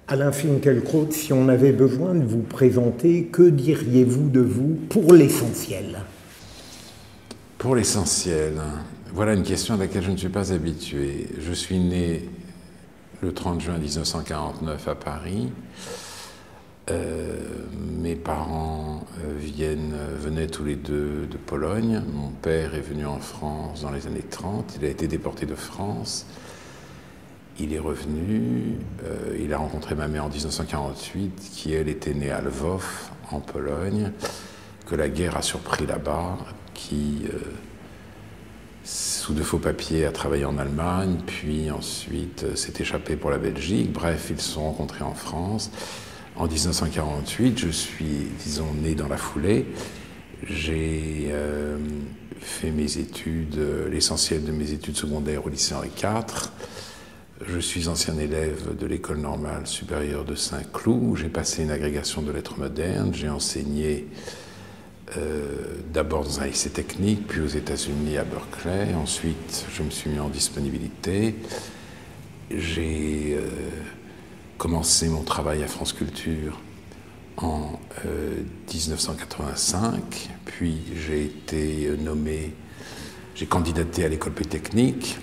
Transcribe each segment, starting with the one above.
Alain Finkielkraut, si on avait besoin de vous présenter, que diriez-vous de vous pour l'essentiel? Pour l'essentiel, voilà une question à laquelle je ne suis pas habitué. Je suis né le 30 juin 1949 à Paris. Mes parents venaient tous les deux de Pologne. Mon père est venu en France dans les années 30. Il a été déporté de France. Il est revenu. Il a rencontré ma mère en 1948, qui elle était née à Lwów, en Pologne, que la guerre a surpris là-bas, qui, sous de faux papiers, a travaillé en Allemagne, puis ensuite s'est échappé pour la Belgique. Bref, ils se sont rencontrés en France. En 1948, je suis, disons, né dans la foulée. J'ai fait mes études, l'essentiel de mes études secondaires au lycée Henri IV. Je suis ancien élève de l'école normale supérieure de Saint-Cloud, où j'ai passé une agrégation de lettres modernes. J'ai enseigné d'abord dans un lycée technique, puis aux États-Unis à Berkeley. Ensuite, je me suis mis en disponibilité. J'ai commencé mon travail à France Culture en 1985, puis j'ai été nommé, j'ai candidaté à l'école polytechnique,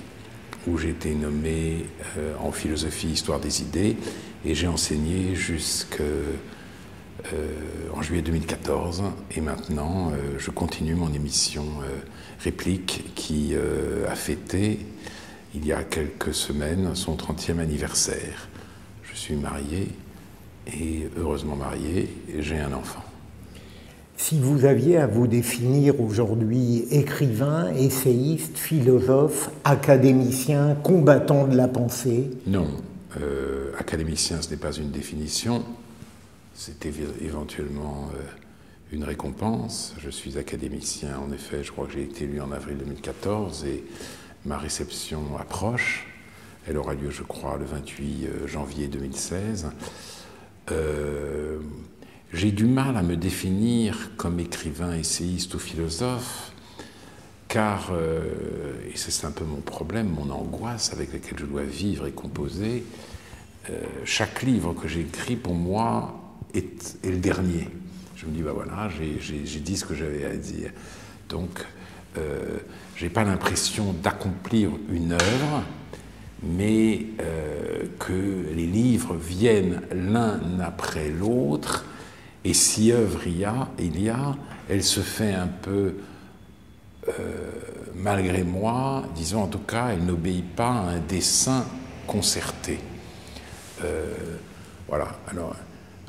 où j'ai été nommé en philosophie, histoire des idées, et j'ai enseigné jusqu'en juillet 2014, et maintenant je continue mon émission Réplique qui a fêté, il y a quelques semaines, son 30e anniversaire. Je suis marié, et heureusement marié, et j'ai un enfant. Si vous aviez à vous définir aujourd'hui écrivain, essayiste, philosophe, académicien, combattant de la pensée? Non, académicien, ce n'est pas une définition, c'est éventuellement une récompense. Je suis académicien, en effet, je crois que j'ai été élu en avril 2014, et ma réception approche. Elle aura lieu, je crois, le 28 janvier 2016. J'ai du mal à me définir comme écrivain, essayiste ou philosophe, car, et c'est un peu mon problème, mon angoisse avec laquelle je dois vivre et composer, chaque livre que j'écris, pour moi, est le dernier. Je me dis, ben voilà, j'ai dit ce que j'avais à dire. Donc, je n'ai pas l'impression d'accomplir une œuvre, mais que les livres viennent l'un après l'autre, et si œuvre il y a, elle se fait un peu malgré moi, disons en tout cas, elle n'obéit pas à un dessein concerté. Voilà, alors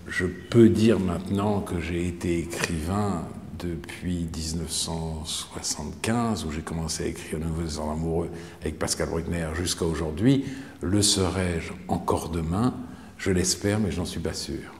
je peux dire maintenant que j'ai été écrivain depuis 1975, où j'ai commencé à écrire Le Nouveau Désordre amoureux avec Pascal Bruckner, jusqu'à aujourd'hui. Le serai-je encore demain? Je l'espère, mais je n'en suis pas sûr.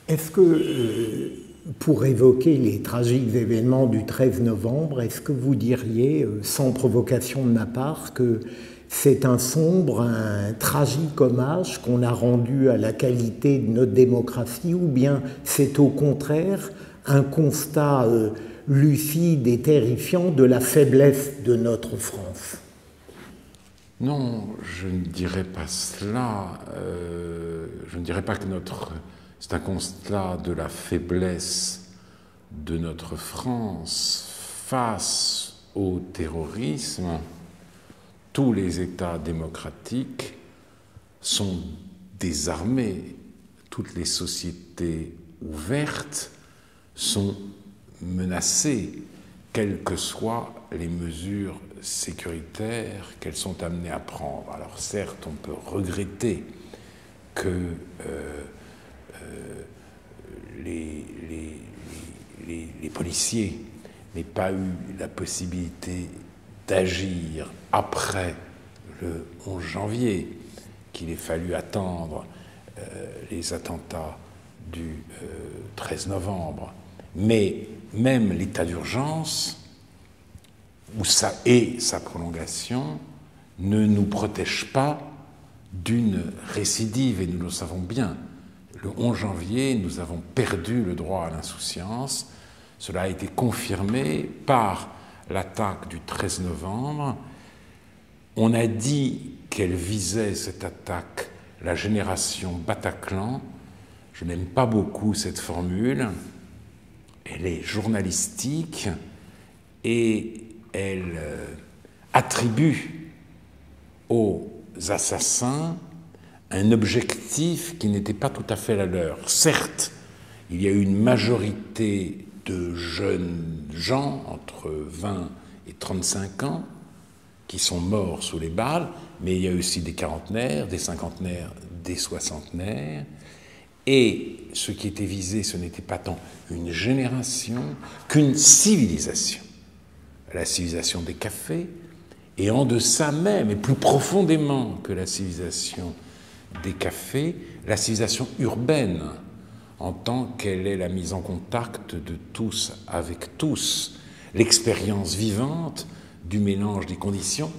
Est-ce que, pour évoquer les tragiques événements du 13 novembre, est-ce que vous diriez, sans provocation de ma part, que c'est un sombre, un tragique hommage qu'on a rendu à la qualité de notre démocratie, ou bien c'est au contraire un constat lucide et terrifiant de la faiblesse de notre France? Non, je ne dirais pas cela. Je ne dirais pas que c'est un constat de la faiblesse de notre France face au terrorisme. Tous les États démocratiques sont désarmés. Toutes les sociétés ouvertes sont menacées, quelles que soient les mesures sécuritaires qu'elles sont amenées à prendre. Alors certes, on peut regretter que les policiers n'aient pas eu la possibilité d'agir après le 11 janvier, qu'il ait fallu attendre les attentats du 13 novembre. Mais même l'état d'urgence et sa prolongation ne nous protègent pas d'une récidive, et nous le savons bien. Le 11 janvier, nous avons perdu le droit à l'insouciance. Cela a été confirmé par l'attaque du 13 novembre. On a dit qu'elle visait, cette attaque, la génération Bataclan. Je n'aime pas beaucoup cette formule. Elle est journalistique et elle attribue aux assassins un objectif qui n'était pas tout à fait la leur. Certes, il y a eu une majorité de jeunes gens entre 20 et 35 ans qui sont morts sous les balles, mais il y a aussi des quarantenaires, des cinquantenaires, des soixantenaires. Et ce qui était visé, ce n'était pas tant une génération qu'une civilisation. La civilisation des cafés, et en deçà même, et plus profondément que la civilisation des cafés, la civilisation urbaine, en tant qu'elle est la mise en contact de tous avec tous, l'expérience vivante du mélange des conditions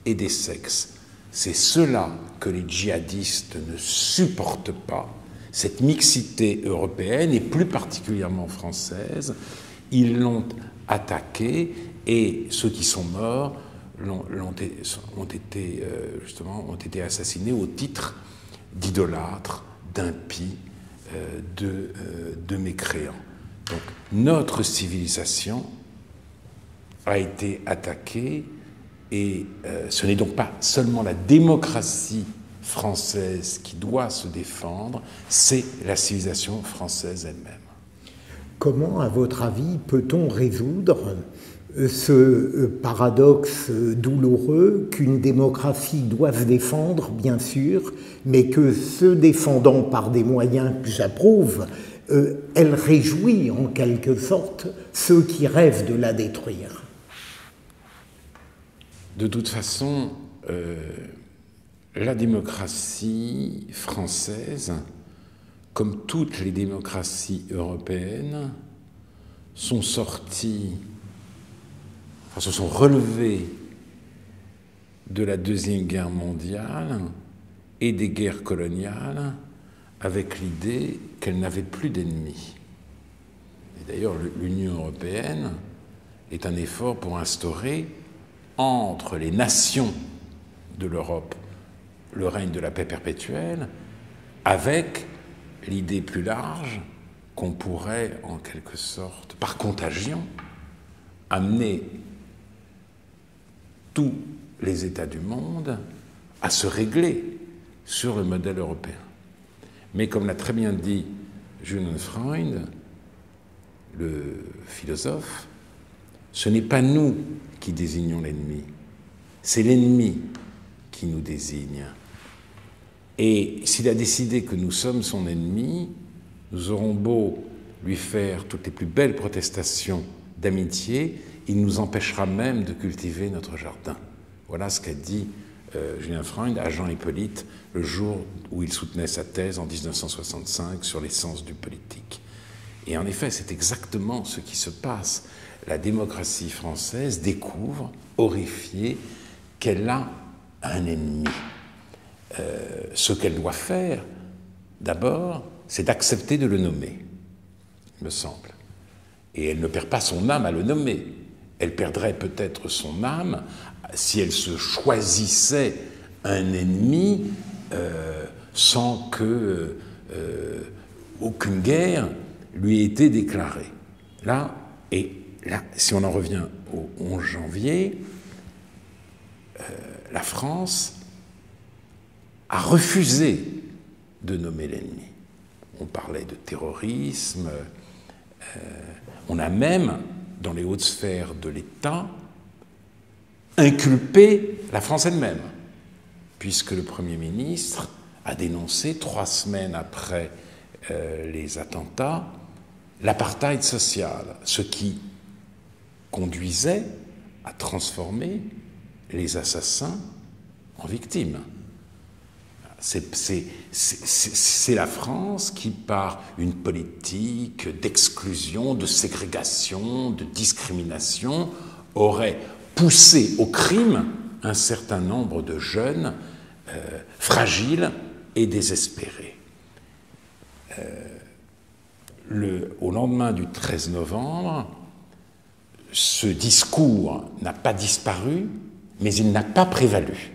et des sexes. C'est cela que les djihadistes ne supportent pas, cette mixité européenne et plus particulièrement française. Ils l'ont attaquée et ceux qui sont morts ont été assassinés au titre d'idolâtres, d'impies, de mécréants. Donc notre civilisation a été attaquée et ce n'est donc pas seulement la démocratie française qui doit se défendre, c'est la civilisation française elle-même. Comment, à votre avis, peut-on résoudre ce paradoxe douloureux qu'une démocratie doit se défendre, bien sûr, mais que se défendant par des moyens que j'approuve, elle réjouit en quelque sorte ceux qui rêvent de la détruire? De toute façon, la démocratie française, comme toutes les démocraties européennes, se sont relevées de la Deuxième Guerre mondiale et des guerres coloniales avec l'idée qu'elles n'avaient plus d'ennemis. Et d'ailleurs, l'Union européenne est un effort pour instaurer entre les nations de l'Europe le règne de la paix perpétuelle, avec l'idée plus large qu'on pourrait, en quelque sorte, par contagion, amener tous les États du monde à se régler sur le modèle européen. Mais comme l'a très bien dit Julian Freund, le philosophe, ce n'est pas nous qui désignons l'ennemi, c'est l'ennemi qui nous désigne. Et s'il a décidé que nous sommes son ennemi, nous aurons beau lui faire toutes les plus belles protestations d'amitié, il nous empêchera même de cultiver notre jardin. Voilà ce qu'a dit Julien Freund à Jean Hippolyte le jour où il soutenait sa thèse en 1965 sur l'essence du politique. Et en effet, c'est exactement ce qui se passe. La démocratie française découvre, horrifiée, qu'elle a un ennemi. Ce qu'elle doit faire, d'abord, c'est d'accepter de le nommer, me semble. Et elle ne perd pas son âme à le nommer. Elle perdrait peut-être son âme si elle se choisissait un ennemi sans que aucune guerre lui ait été déclarée. Là, si on en revient au 11 janvier, la France a refusé de nommer l'ennemi. On parlait de terrorisme, on a même, dans les hautes sphères de l'État, inculpé la France elle-même, puisque le Premier ministre a dénoncé, 3 semaines après les attentats, l'apartheid social, ce qui conduisait à transformer les assassins en victimes. C'est la France qui, par une politique d'exclusion, de ségrégation, de discrimination, aurait poussé au crime un certain nombre de jeunes fragiles et désespérés. Au lendemain du 13 novembre, ce discours n'a pas disparu, mais il n'a pas prévalu.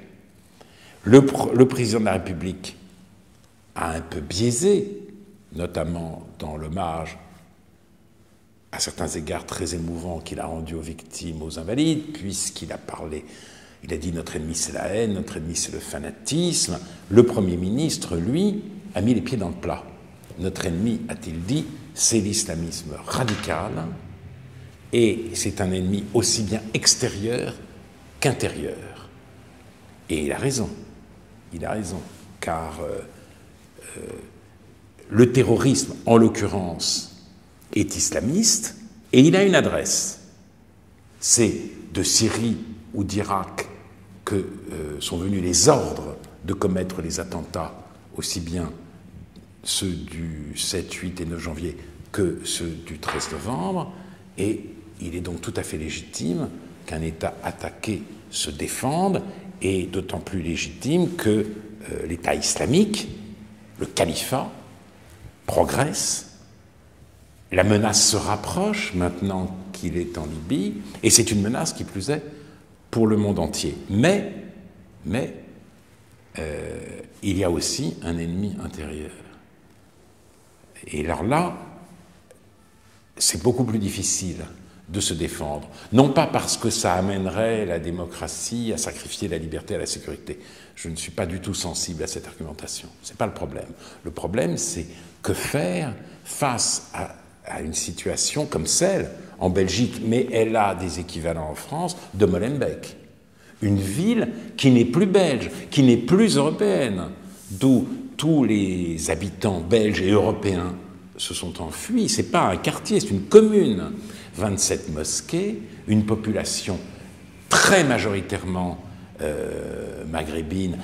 Le président de la République a un peu biaisé, notamment dans l'hommage à certains égards très émouvants qu'il a rendu aux victimes, aux invalides, puisqu'il a parlé, il a dit notre ennemi c'est la haine, notre ennemi c'est le fanatisme. Le Premier ministre, lui, a mis les pieds dans le plat. Notre ennemi, a-t-il dit, c'est l'islamisme radical, et c'est un ennemi aussi bien extérieur qu'intérieur. Et il a raison, car le terrorisme, en l'occurrence, est islamiste, et il a une adresse. C'est de Syrie ou d'Irak que sont venus les ordres de commettre les attentats, aussi bien ceux du 7, 8 et 9 janvier que ceux du 13 novembre, et il est donc tout à fait légitime qu'un État attaqué se défende, et d'autant plus légitime que l'État islamique, le califat, progresse. La menace se rapproche maintenant qu'il est en Libye, et c'est une menace qui plus est pour le monde entier. Mais il y a aussi un ennemi intérieur. Et alors là, c'est beaucoup plus difficile de se défendre. Non pas parce que ça amènerait la démocratie à sacrifier la liberté à la sécurité. Je ne suis pas du tout sensible à cette argumentation. Ce n'est pas le problème. Le problème, c'est que faire face à une situation comme celle en Belgique, mais elle a des équivalents en France, de Molenbeek. Une ville qui n'est plus belge, qui n'est plus européenne, d'où tous les habitants belges et européens se sont enfuis. Ce n'est pas un quartier, c'est une commune. 27 mosquées, une population très majoritairement maghrébine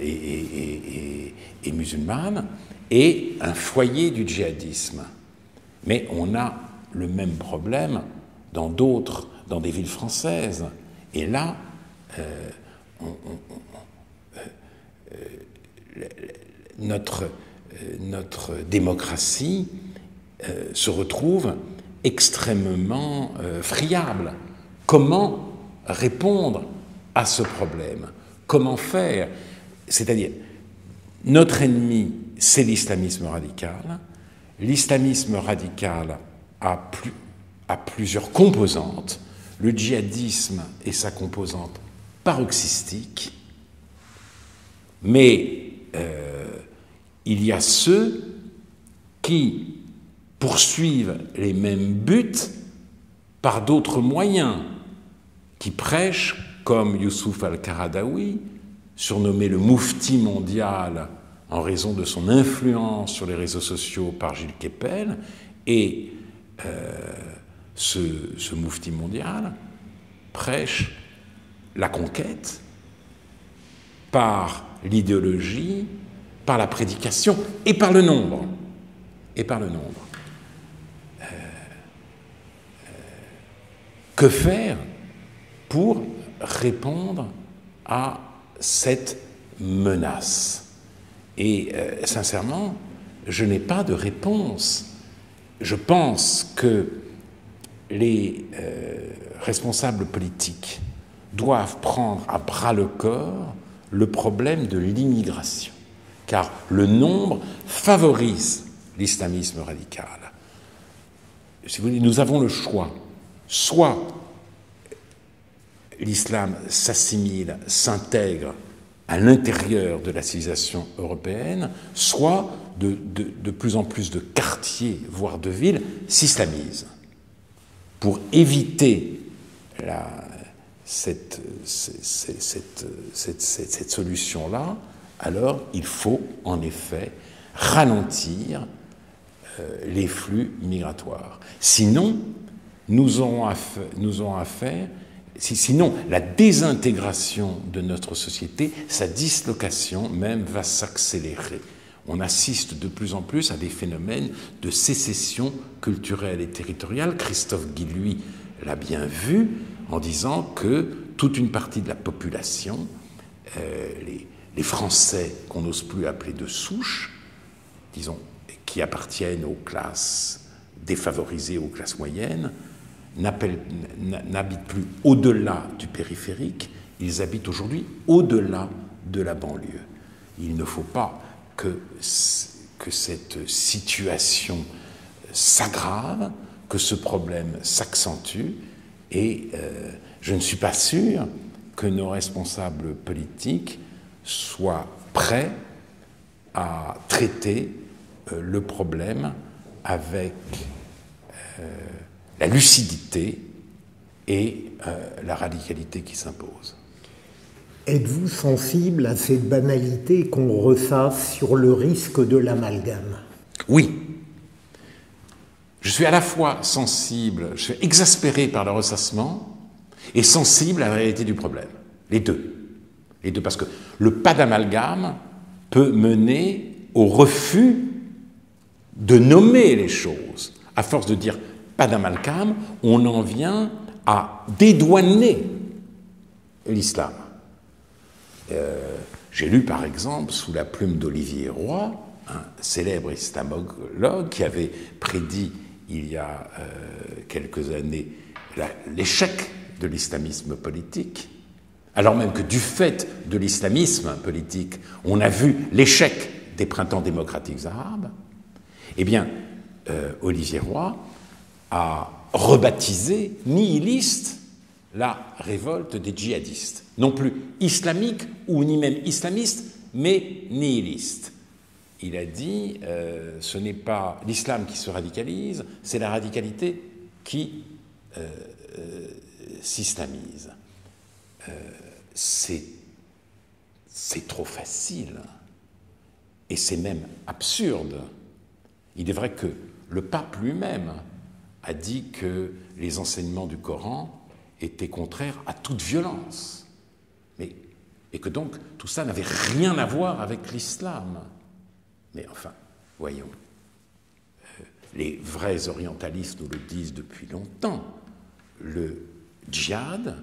et musulmane, et un foyer du djihadisme. Mais on a le même problème dans des villes françaises. Et là, notre démocratie se retrouve extrêmement friable. Comment répondre à ce problème? Comment faire? C'est-à-dire, notre ennemi, c'est l'islamisme radical. L'islamisme radical a plusieurs composantes. Le djihadisme est sa composante paroxystique, mais il y a ceux qui poursuivent les mêmes buts par d'autres moyens, qui prêchent, comme Youssouf al-Qaradawi, surnommé le Moufti mondial en raison de son influence sur les réseaux sociaux par Gilles Kepel, et ce Moufti mondial prêche la conquête par l'idéologie, par la prédication et par le nombre. Que faire pour répondre à cette menace? Et sincèrement, je n'ai pas de réponse. Je pense que les responsables politiques doivent prendre à bras-le-corps le problème de l'immigration, car le nombre favorise l'islamisme radical. Si vous voulez, nous avons le choix. Soit l'islam s'assimile, s'intègre à l'intérieur de la civilisation européenne, soit de plus en plus de quartiers, voire de villes, s'islamisent. Pour éviter cette solution-là, alors il faut en effet ralentir les flux migratoires. Sinon, nous aurons affaire, sinon la désintégration de notre société, sa dislocation même va s'accélérer. On assiste de plus en plus à des phénomènes de sécession culturelle et territoriale. Christophe Guilluy l'a bien vu en disant que toute une partie de la population, les Français qu'on n'ose plus appeler de souche, disons, qui appartiennent aux classes défavorisées, aux classes moyennes, n'habitent plus au-delà du périphérique, ils habitent aujourd'hui au-delà de la banlieue. Il ne faut pas que cette situation s'aggrave, que ce problème s'accentue, et je ne suis pas sûr que nos responsables politiques soient prêts à traiter le problème avec la lucidité et la radicalité qui s'impose. Êtes-vous sensible à cette banalité qu'on ressasse sur le risque de l'amalgame? Oui. Je suis à la fois sensible, je suis exaspéré par le ressassement et sensible à la réalité du problème. Les deux. Les deux, parce que le pas d'amalgame peut mener au refus de nommer les choses. À force de dire pas d'amalgame, on en vient à dédouaner l'islam. J'ai lu par exemple, sous la plume d'Olivier Roy, un célèbre islamologue qui avait prédit il y a quelques années l'échec de l'islamisme politique, alors même que du fait de l'islamisme politique, on a vu l'échec des printemps démocratiques arabes. Eh bien, Olivier Roy a rebaptisé nihiliste la révolte des djihadistes. Non plus islamique ou ni même islamiste, mais nihiliste. Il a dit ce n'est pas l'islam qui se radicalise, c'est la radicalité qui s'islamise. C'est trop facile et c'est même absurde. Il est vrai que le pape lui-même a dit que les enseignements du Coran étaient contraires à toute violence, et que donc tout ça n'avait rien à voir avec l'islam. Mais enfin, voyons, les vrais orientalistes nous le disent depuis longtemps, le djihad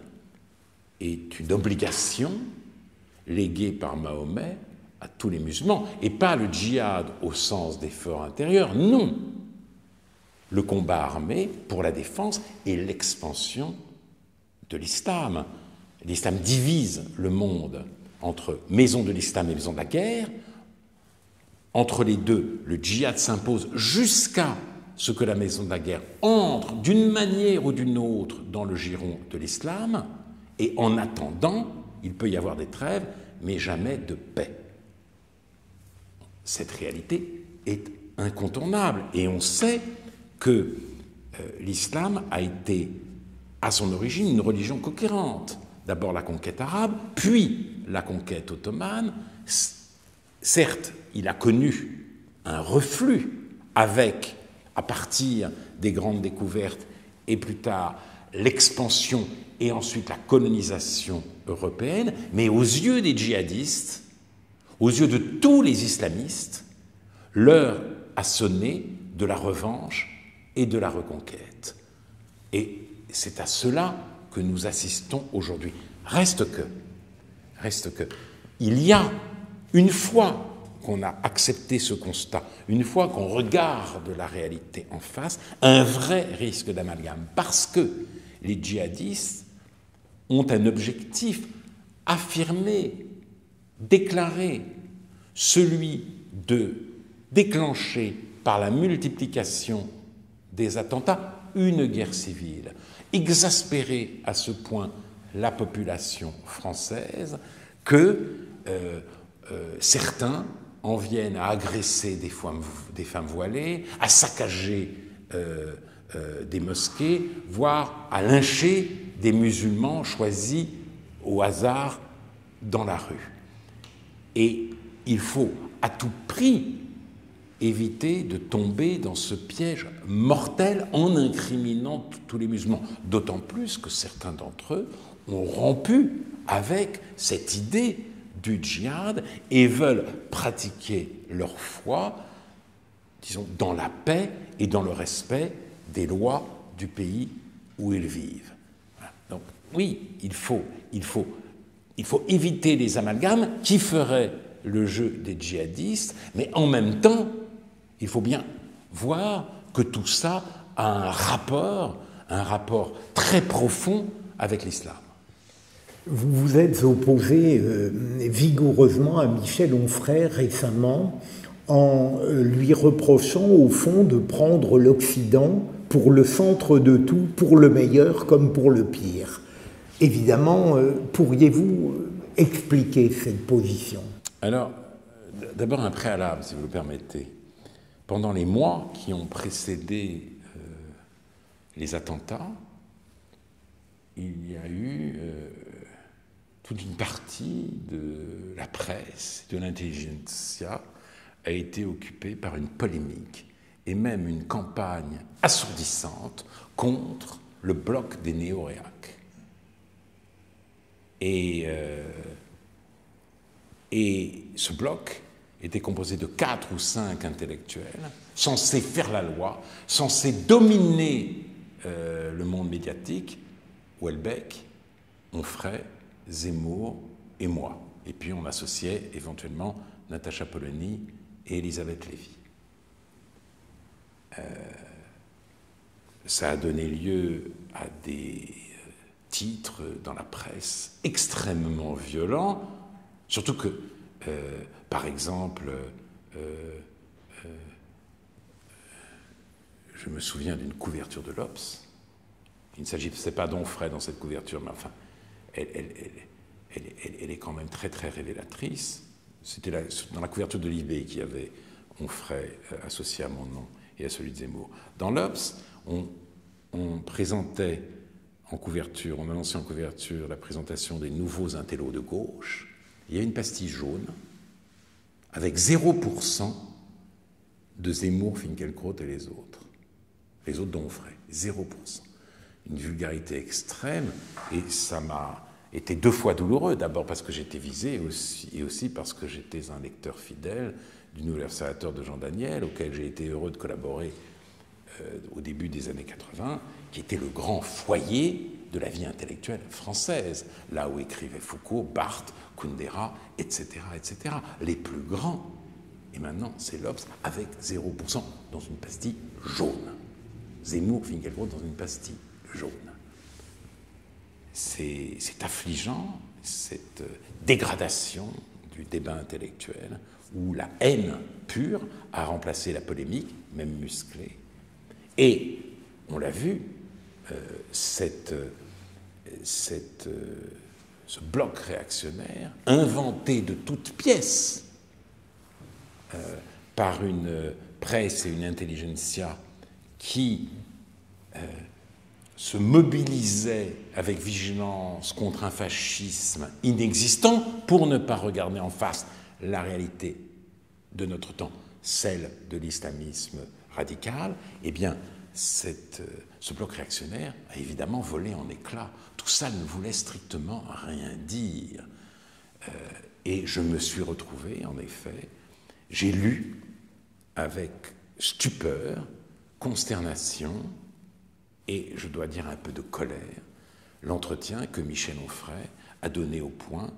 est une obligation léguée par Mahomet à tous les musulmans, et pas le djihad au sens d'effort intérieur, non. Le combat armé pour la défense et l'expansion de l'islam. L'islam divise le monde entre maison de l'islam et maison de la guerre. Entre les deux, le djihad s'impose jusqu'à ce que la maison de la guerre entre d'une manière ou d'une autre dans le giron de l'islam, et en attendant, il peut y avoir des trêves, mais jamais de paix. Cette réalité est incontournable, et on sait que l'islam a été, à son origine, une religion conquérante. D'abord la conquête arabe, puis la conquête ottomane. Certes, il a connu un reflux avec, à partir des grandes découvertes, et plus tard l'expansion et ensuite la colonisation européenne, mais aux yeux des djihadistes, aux yeux de tous les islamistes, l'heure a sonné de la revanche et de la reconquête. Et c'est à cela que nous assistons aujourd'hui. Reste que, il y a, une fois qu'on a accepté ce constat, une fois qu'on regarde la réalité en face, un vrai risque d'amalgame, parce que les djihadistes ont un objectif affirmé, déclaré, celui de déclencher par la multiplication des attentats une guerre civile, exaspérer à ce point la population française que certains en viennent à agresser des femmes voilées, à saccager des mosquées, voire à lyncher des musulmans choisis au hasard dans la rue. Et il faut à tout prix éviter de tomber dans ce piège mortel en incriminant tous les musulmans, d'autant plus que certains d'entre eux ont rompu avec cette idée du djihad et veulent pratiquer leur foi, disons, dans la paix et dans le respect des lois du pays où ils vivent. Voilà. Donc oui, il faut éviter les amalgames qui feraient le jeu des djihadistes, mais en même temps, il faut bien voir que tout ça a un rapport très profond avec l'islam. Vous vous êtes opposé vigoureusement à Michel Onfray récemment en lui reprochant au fond de prendre l'Occident pour le centre de tout, pour le meilleur comme pour le pire. Évidemment, pourriez-vous expliquer cette position? Alors, d'abord un préalable, si vous le permettez. Pendant les mois qui ont précédé les attentats, il y a eu toute une partie de la presse, de l'intelligentsia, a été occupée par une polémique et même une campagne assourdissante contre le bloc des néo-réacs. Et ce bloc était composé de 4 ou 5 intellectuels censés faire la loi, censés dominer le monde médiatique, Houellebecq, Onfray, Zemmour et moi. Et puis on associait éventuellement Natacha Polony et Elisabeth Lévy. Ça a donné lieu à des titres dans la presse extrêmement violents, surtout que, par exemple, je me souviens d'une couverture de l'Obs. Il ne s'agissait pas d'Onfray dans cette couverture, mais enfin, elle est quand même très très révélatrice. C'était dans la couverture de Libé qui avait Onfray associé à mon nom et à celui de Zemmour. Dans l'Obs, on présentait en couverture, on annonçait en couverture la présentation des nouveaux intellos de gauche. Il y a une pastille jaune avec 0% de Zemmour, Finkielkraut et les autres d'Onfray, 0%. Une vulgarité extrême, et ça m'a été 2 fois douloureux, d'abord parce que j'étais visé, et aussi parce que j'étais un lecteur fidèle du Nouvel Observateur de Jean Daniel, auquel j'ai été heureux de collaborer au début des années 80, qui était le grand foyer de la vie intellectuelle française, là où écrivaient Foucault, Barthes, Kundera, etc., etc., les plus grands. Et maintenant, c'est l'Obs avec 0% dans une pastille jaune. Zemmour, Finkielkraut dans une pastille jaune. C'est affligeant, cette dégradation du débat intellectuel, où la haine pure a remplacé la polémique, même musclée. Et, on l'a vu, ce bloc réactionnaire, inventé de toutes pièces par une presse et une intelligentsia qui se mobilisait avec vigilance contre un fascisme inexistant pour ne pas regarder en face la réalité de notre temps, celle de l'islamisme radical, eh bien, ce bloc réactionnaire a évidemment volé en éclats. Tout ça ne voulait strictement rien dire. Et je me suis retrouvé, en effet, j'ai lu avec stupeur, consternation et, je dois dire, un peu de colère, l'entretien que Michel Onfray a donné au Point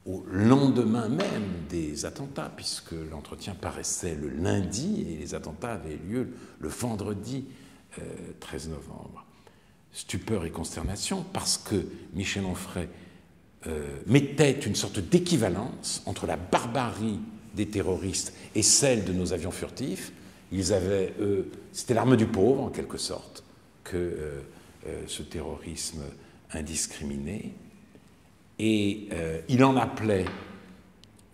au lendemain même des attentats, puisque l'entretien paraissait le lundi et les attentats avaient lieu le vendredi 13 novembre. Stupeur et consternation parce que Michel Onfray mettait une sorte d'équivalence entre la barbarie des terroristes et celle de nos avions furtifs. Ils avaient, c'était l'arme du pauvre, en quelque sorte, que ce terrorisme indiscriminé. Et il en appelait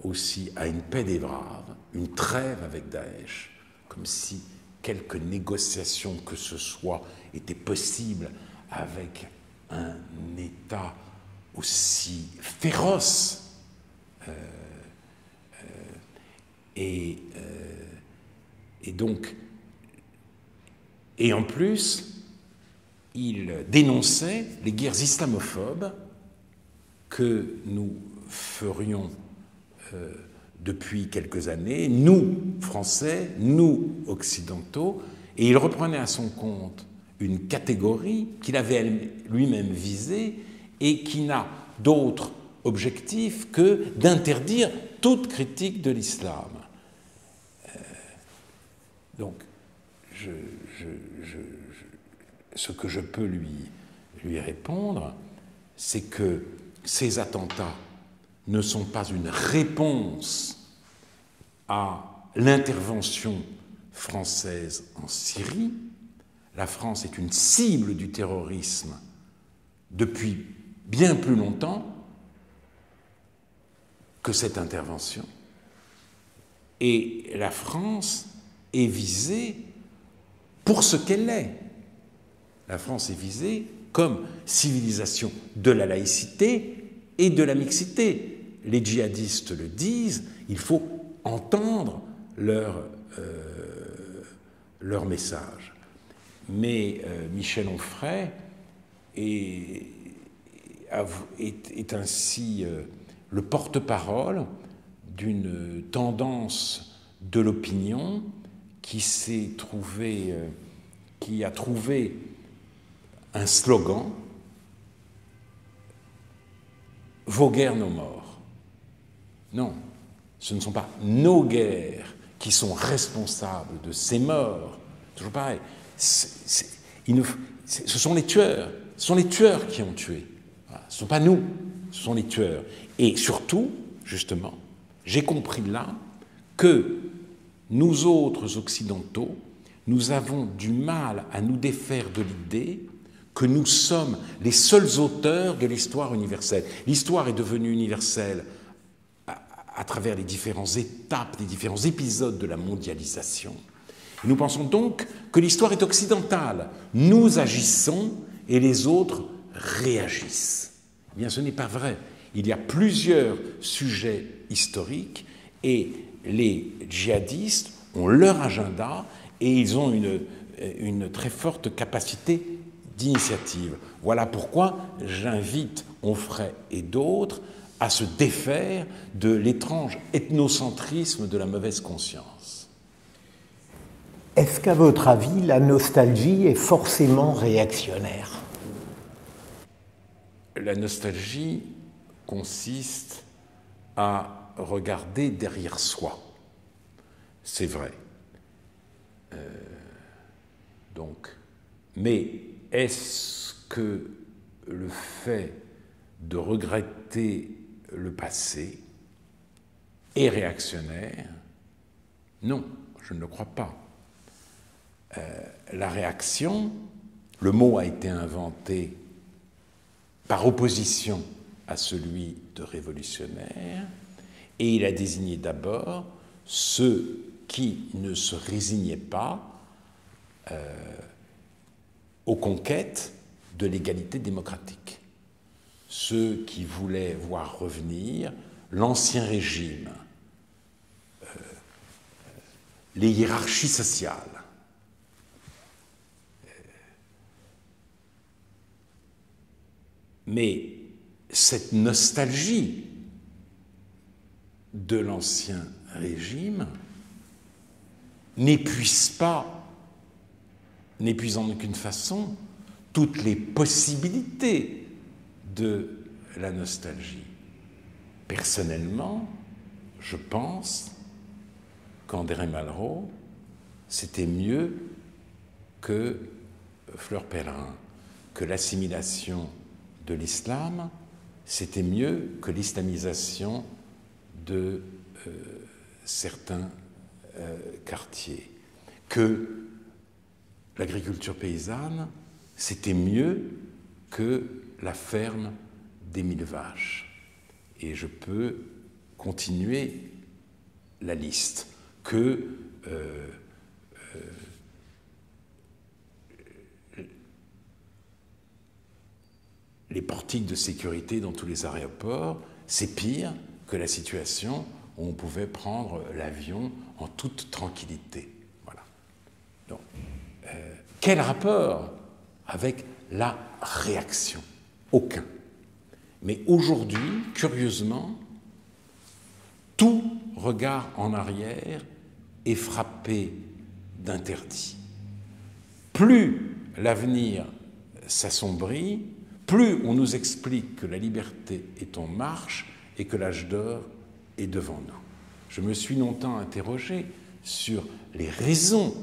aussi à une paix des braves, une trêve avec Daesh, comme si quelque négociation que ce soit était possible avec un État aussi féroce. Et donc, et en plus, il dénonçait les guerres islamophobes que nous ferions depuis quelques années, nous, Français, nous, Occidentaux, et il reprenait à son compte une catégorie qu'il avait lui-même visée et qui n'a d'autre objectif que d'interdire toute critique de l'islam. Donc, ce que je peux lui répondre, c'est que ces attentats ne sont pas une réponse à l'intervention française en Syrie. La France est une cible du terrorisme depuis bien plus longtemps que cette intervention. Et la France est visée pour ce qu'elle est. La France est visée comme civilisation de la laïcité et de la mixité. Les djihadistes le disent, il faut entendre leur message. Mais Michel Onfray est ainsi le porte-parole d'une tendance de l'opinion qui a trouvé un slogan: « Vos guerres, nos morts ». Non, ce ne sont pas nos guerres qui sont responsables de ces morts. Toujours pareil. Ce sont les tueurs. Ce sont les tueurs qui ont tué. Voilà. Ce ne sont pas nous, ce sont les tueurs. Et surtout, justement, j'ai compris là que nous autres occidentaux, nous avons du mal à nous défaire de l'idée que nous sommes les seuls auteurs de l'histoire universelle. L'histoire est devenue universelle à travers les différentes étapes, les différents épisodes de la mondialisation. Et nous pensons donc que l'histoire est occidentale. Nous agissons et les autres réagissent. Eh bien, ce n'est pas vrai. Il y a plusieurs sujets historiques et les djihadistes ont leur agenda et ils ont une très forte capacité d'initiative. Voilà pourquoi j'invite Onfray et d'autres à se défaire de l'étrange ethnocentrisme de la mauvaise conscience. Est-ce qu'à votre avis, la nostalgie est forcément réactionnaire? La nostalgie consiste à regarder derrière soi. C'est vrai. Mais est-ce que le fait de regretter le passé est réactionnaire? Non, je ne le crois pas. La réaction, le mot a été inventé par opposition à celui de révolutionnaire, et il a désigné d'abord ceux qui ne se résignaient pas aux conquêtes de l'égalité démocratique, ceux qui voulaient voir revenir l'ancien régime, les hiérarchies sociales. Mais cette nostalgie de l'ancien régime n'épuise en aucune façon toutes les possibilités de la nostalgie. Personnellement, je pense qu'André Malraux, c'était mieux que Fleur Pellerin, que l'assimilation de l'islam, c'était mieux que l'islamisation de certains quartiers, que l'agriculture paysanne, c'était mieux que la ferme des 1000 vaches. Et je peux continuer la liste, que les portiques de sécurité dans tous les aéroports, c'est pire que la situation où on pouvait prendre l'avion en toute tranquillité. Voilà. Donc, quel rapport avec la réaction? Aucun. Mais aujourd'hui, curieusement, tout regard en arrière est frappé d'interdit. Plus l'avenir s'assombrit, plus on nous explique que la liberté est en marche et que l'âge d'or est devant nous. Je me suis longtemps interrogé sur les raisons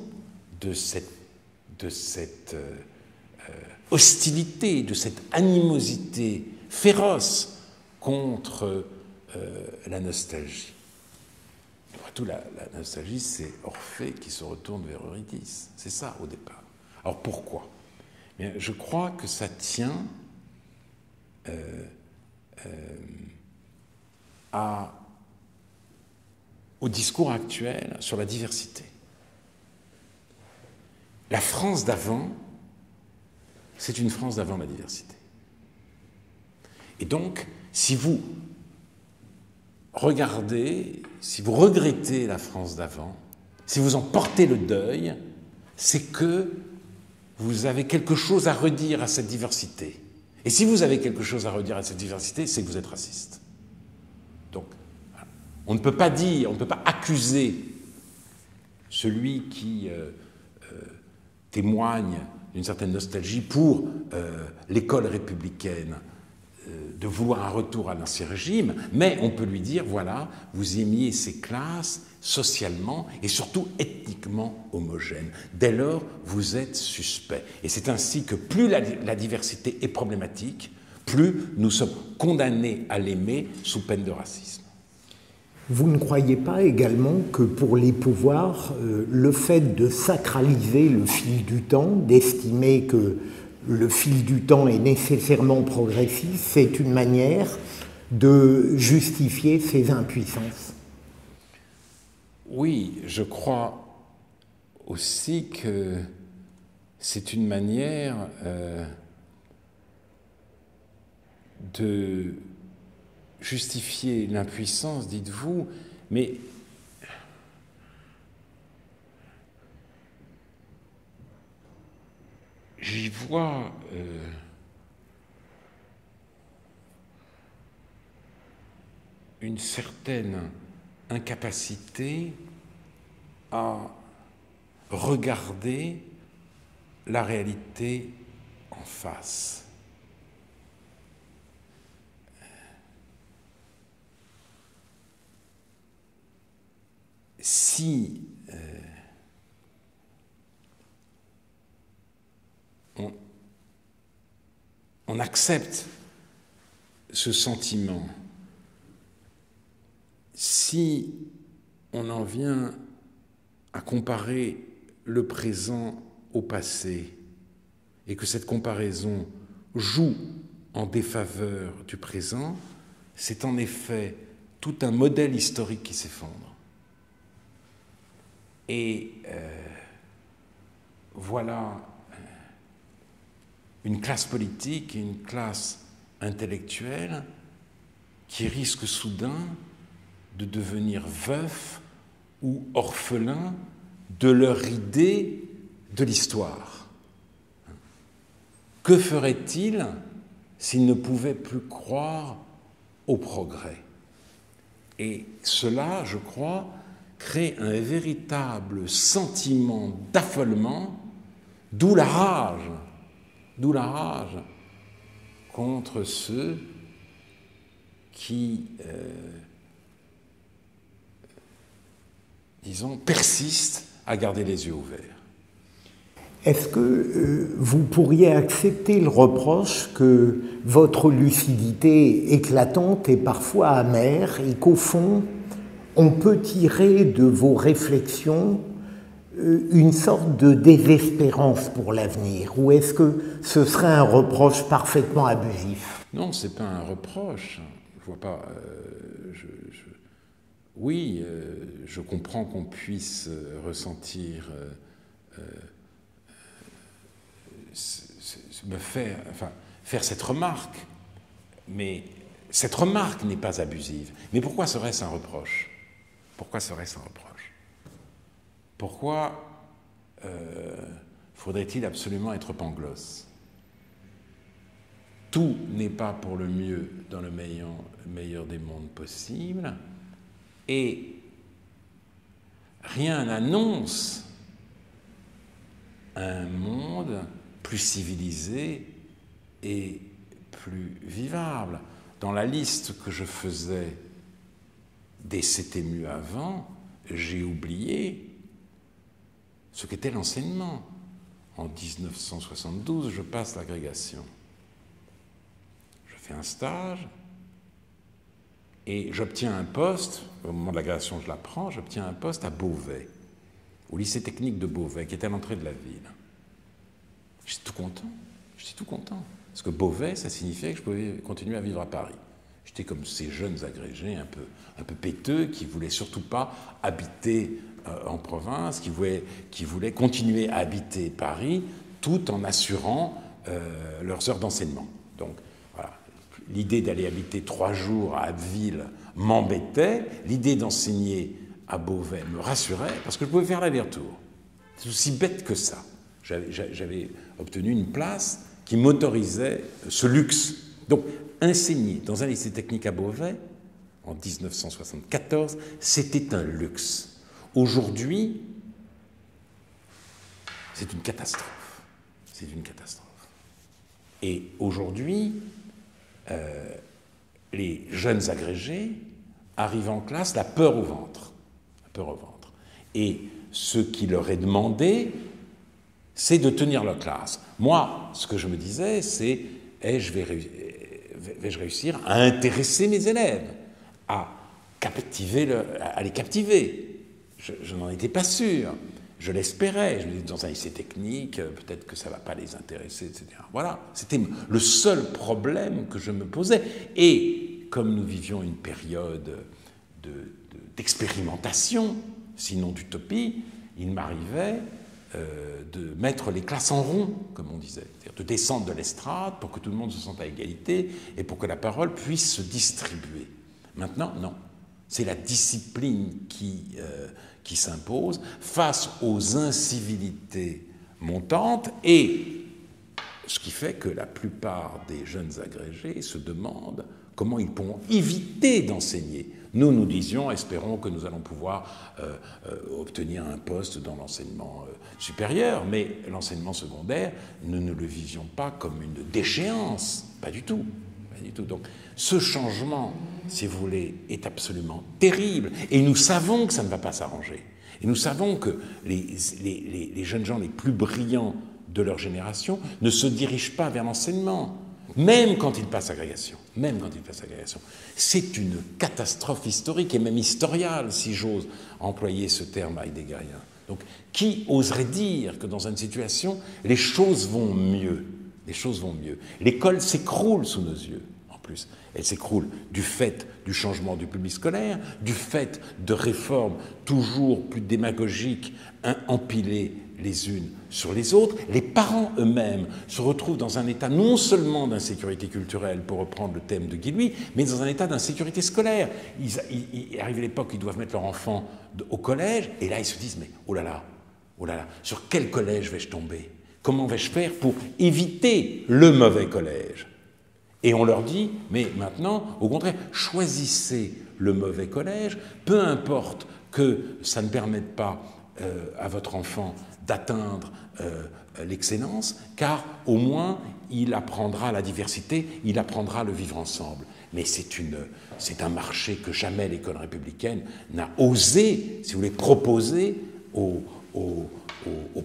de cette hostilité, de cette animosité féroce contre la nostalgie. Après tout, la nostalgie, c'est Orphée qui se retourne vers Eurydice. C'est ça, au départ. Alors, pourquoi ? Bien, je crois que ça tient au discours actuel sur la diversité. La France d'avant, c'est une France d'avant la diversité. Et donc, si vous regardez, si vous regrettez la France d'avant, si vous en portez le deuil, c'est que vous avez quelque chose à redire à cette diversité. Et si vous avez quelque chose à redire à cette diversité, c'est que vous êtes raciste. Donc, on ne peut pas dire, on ne peut pas accuser celui qui témoigne d'une certaine nostalgie pour l'école républicaine de vouloir un retour à l'ancien régime, mais on peut lui dire, voilà, vous aimiez ces classes socialement et surtout ethniquement homogènes. Dès lors, vous êtes suspect. Et c'est ainsi que plus la diversité est problématique, plus nous sommes condamnés à l'aimer sous peine de racisme. Vous ne croyez pas également que pour les pouvoirs, le fait de sacraliser le fil du temps, d'estimer que le fil du temps est nécessairement progressif, c'est une manière de justifier ces impuissances? Oui, je crois aussi que c'est une manière de justifier l'impuissance, dites-vous, mais j'y vois une certaine incapacité à regarder la réalité en face. Si on accepte ce sentiment, si on en vient à comparer le présent au passé et que cette comparaison joue en défaveur du présent, c'est en effet tout un modèle historique qui s'effondre. Et voilà une classe politique et une classe intellectuelle qui risquent soudain de devenir veufs ou orphelins de leur idée de l'histoire. Que feraient-ils s'ils ne pouvaient plus croire au progrès? Et cela, je crois, crée un véritable sentiment d'affolement, d'où la rage contre ceux qui, disons, persistent à garder les yeux ouverts. Est-ce que vous pourriez accepter le reproche que votre lucidité éclatante est parfois amère et qu'au fond, on peut tirer de vos réflexions une sorte de désespérance pour l'avenir? Ou est-ce que ce serait un reproche parfaitement abusif? Non, ce n'est pas un reproche. Je vois pas. Oui, je comprends qu'on puisse ressentir, faire cette remarque, mais cette remarque n'est pas abusive. Mais pourquoi serait-ce un reproche? Pourquoi serait-ce un reproche? Pourquoi faudrait-il absolument être pangloss? Tout n'est pas pour le mieux dans le meilleur des mondes possibles, et rien n'annonce un monde plus civilisé et plus vivable. Dans la liste que je faisais des C'était mieux avant, j'ai oublié ce qu'était l'enseignement. En 1972, je passe l'agrégation. Je fais un stage Et j'obtiens un poste, au moment de la création je l'apprends, j'obtiens un poste à Beauvais, au lycée technique de Beauvais, qui est à l'entrée de la ville. J'étais tout content, Parce que Beauvais, ça signifiait que je pouvais continuer à vivre à Paris. J'étais comme ces jeunes agrégés un peu péteux qui ne voulaient surtout pas habiter en province, qui voulaient continuer à habiter Paris tout en assurant leurs heures d'enseignement. Donc voilà, l'idée d'aller habiter 3 jours à Abbeville m'embêtait, l'idée d'enseigner à Beauvais me rassurait parce que je pouvais faire l'aller-retour. C'est aussi bête que ça. J'avais obtenu une place qui m'autorisait ce luxe. Donc, enseigner dans un lycée technique à Beauvais, en 1974, c'était un luxe. Aujourd'hui, c'est une catastrophe. C'est une catastrophe. Et aujourd'hui, les jeunes agrégés arrivent en classe la peur au ventre. La peur au ventre. Et ce qui leur est demandé, c'est de tenir leur classe. Moi, ce que je me disais, c'est vais-je réussir à intéresser mes élèves, à les captiver. Je n'en étais pas sûr. Je l'espérais. Je me disais, dans un lycée technique, peut-être que ça ne va pas les intéresser, etc. Voilà, c'était le seul problème que je me posais. Et comme nous vivions une période d'expérimentation, sinon d'utopie, il m'arrivait de mettre les classes en rond, comme on disait, c'est-à-dire de descendre de l'estrade pour que tout le monde se sente à égalité et pour que la parole puisse se distribuer. Maintenant, non. C'est la discipline qui s'impose face aux incivilités montantes et ce qui fait que la plupart des jeunes agrégés se demandent comment ils pourront éviter d'enseigner. Nous disions, espérons que nous allons pouvoir obtenir un poste dans l'enseignement supérieur, mais l'enseignement secondaire, nous ne le visions pas comme une déchéance, pas du tout. Donc, ce changement, si vous voulez, est absolument terrible, et nous savons que ça ne va pas s'arranger. Et nous savons que les jeunes gens les plus brillants de leur génération ne se dirigent pas vers l'enseignement, même quand ils passent agrégation. C'est une catastrophe historique et même historiale, si j'ose employer ce terme heideggerien. Donc, qui oserait dire que dans une situation, les choses vont mieux? L'école s'écroule sous nos yeux, en plus. Elle s'écroule du fait du changement du public scolaire, du fait de réformes toujours plus démagogiques, empilées les unes sur les autres. Les parents eux-mêmes se retrouvent dans un état non seulement d'insécurité culturelle, pour reprendre le thème de Guy Louis, mais dans un état d'insécurité scolaire. Il arrive à l'époque où ils doivent mettre leur enfant au collège, et là ils se disent, mais oh là là, sur quel collège vais-je tomber? Comment vais-je faire pour éviter le mauvais collège? Et on leur dit, mais maintenant, au contraire, choisissez le mauvais collège, peu importe que ça ne permette pas à votre enfant d'atteindre l'excellence, car au moins il apprendra la diversité, il apprendra le vivre ensemble. Mais c'est un marché que jamais l'école républicaine n'a osé, si vous voulez, proposer aux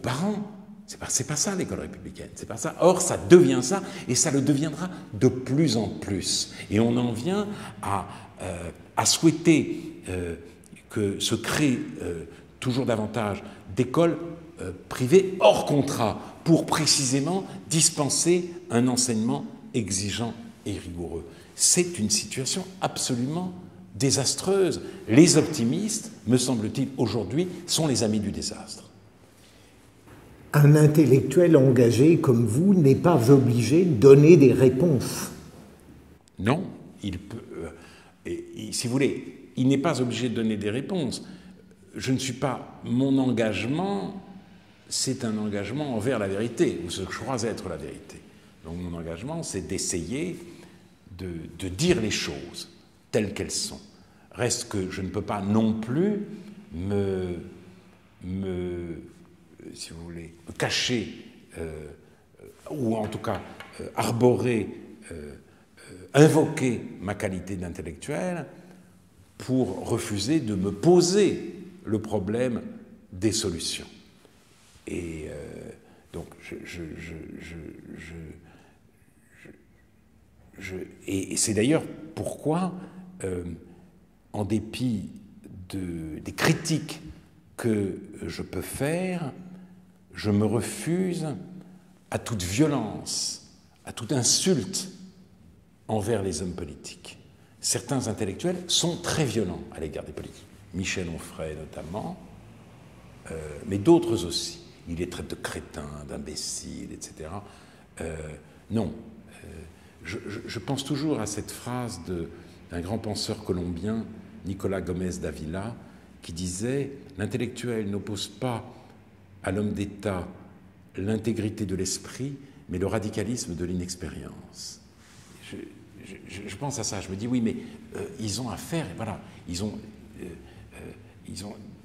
parents. C'est pas ça l'école républicaine, c'est pas ça. Or, ça devient ça, et ça le deviendra de plus en plus. Et on en vient à souhaiter que se créent toujours davantage d'écoles privées hors contrat pour précisément dispenser un enseignement exigeant et rigoureux. C'est une situation absolument désastreuse. Les optimistes, me semble-t-il, aujourd'hui, sont les amis du désastre. Un intellectuel engagé comme vous n'est pas obligé de donner des réponses. Non, il peut. Si vous voulez, il n'est pas obligé de donner des réponses. Je ne suis pas. Mon engagement, c'est un engagement envers la vérité, ou ce que je crois être la vérité. Donc mon engagement, c'est d'essayer de dire les choses telles qu'elles sont. Reste que je ne peux pas non plus si vous voulez, cacher, ou en tout cas arborer, invoquer ma qualité d'intellectuel pour refuser de me poser le problème des solutions. Et donc, et c'est d'ailleurs pourquoi en dépit des critiques que je peux faire, je me refuse à toute violence, à toute insulte envers les hommes politiques. Certains intellectuels sont très violents à l'égard des politiques. Michel Onfray notamment, mais d'autres aussi. Il les traite de crétins, d'imbéciles, etc. Non. Je pense toujours à cette phrase d'un grand penseur colombien, Nicolas Gomez d'Avila, qui disait « L'intellectuel n'oppose pas à l'homme d'État l'intégrité de l'esprit, mais le radicalisme de l'inexpérience. » Je pense à ça, je me dis oui, mais ils ont affaire, voilà, ils ont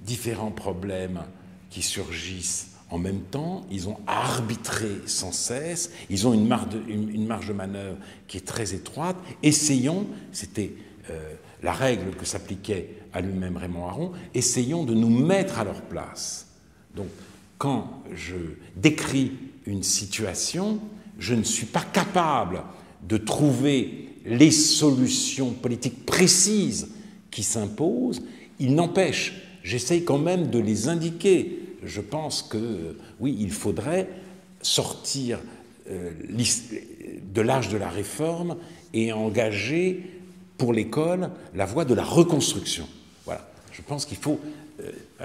différents problèmes qui surgissent en même temps, ils ont à arbitrer sans cesse, ils ont une marge de manœuvre qui est très étroite. Essayons, c'était la règle que s'appliquait à lui-même Raymond Aron, essayons de nous mettre à leur place. Donc, quand je décris une situation, je ne suis pas capable de trouver les solutions politiques précises qui s'imposent. Il n'empêche, j'essaye quand même de les indiquer. Je pense que, oui, il faudrait sortir de l'âge de la réforme et engager pour l'école la voie de la reconstruction. Voilà, je pense qu'il faut...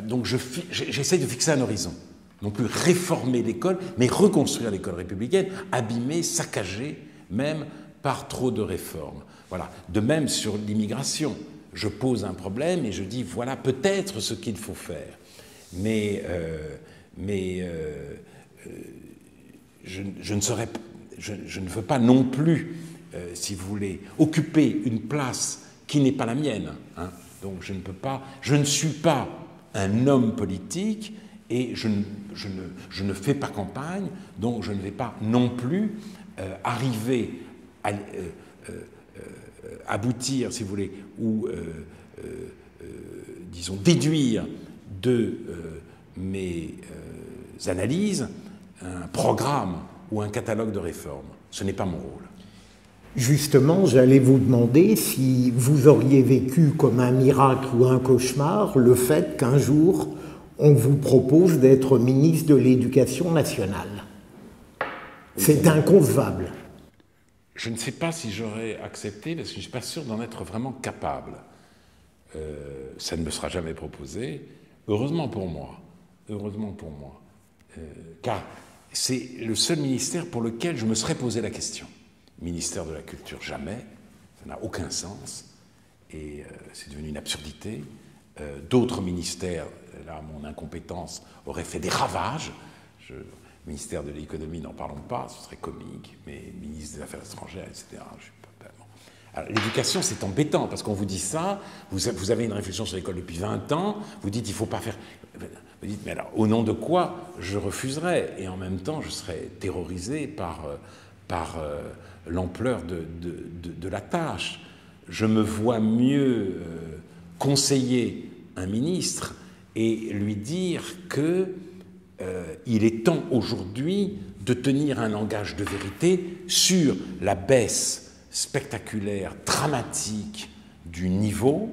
donc j'essaie de fixer un horizon. Non plus réformer l'école, mais reconstruire l'école républicaine, abîmée, saccagée, même par trop de réformes. Voilà. De même sur l'immigration, je pose un problème et je dis voilà peut-être ce qu'il faut faire. Mais je ne veux pas non plus, si vous voulez, occuper une place qui n'est pas la mienne. Hein. Donc je ne suis pas un homme politique et je ne fais pas campagne, donc je ne vais pas non plus arriver à aboutir, si vous voulez, ou disons déduire de mes analyses un programme ou un catalogue de réformes. Ce n'est pas mon rôle. Justement, j'allais vous demander si vous auriez vécu comme un miracle ou un cauchemar le fait qu'un jour on vous propose d'être ministre de l'Éducation nationale. C'est inconcevable. Je ne sais pas si j'aurais accepté, parce que je ne suis pas sûr d'en être vraiment capable. Ça ne me sera jamais proposé. Heureusement pour moi. Heureusement pour moi. Car c'est le seul ministère pour lequel je me serais posé la question. Ministère de la Culture, jamais. Ça n'a aucun sens. Et c'est devenu une absurdité. D'autres ministères, là, mon incompétence aurait fait des ravages. Ministère de l'économie, n'en parlons pas, ce serait comique, mais ministre des Affaires étrangères, etc. Je suis pas tellement... Alors, l'éducation, c'est embêtant, parce qu'on vous dit ça, vous avez une réflexion sur l'école depuis 20 ans, vous dites il ne faut pas faire... Vous dites, mais alors, au nom de quoi je refuserais? Et en même temps, je serais terrorisé par l'ampleur de la tâche. Je me vois mieux conseiller un ministre et lui dire que il est temps aujourd'hui de tenir un langage de vérité sur la baisse spectaculaire, dramatique du niveau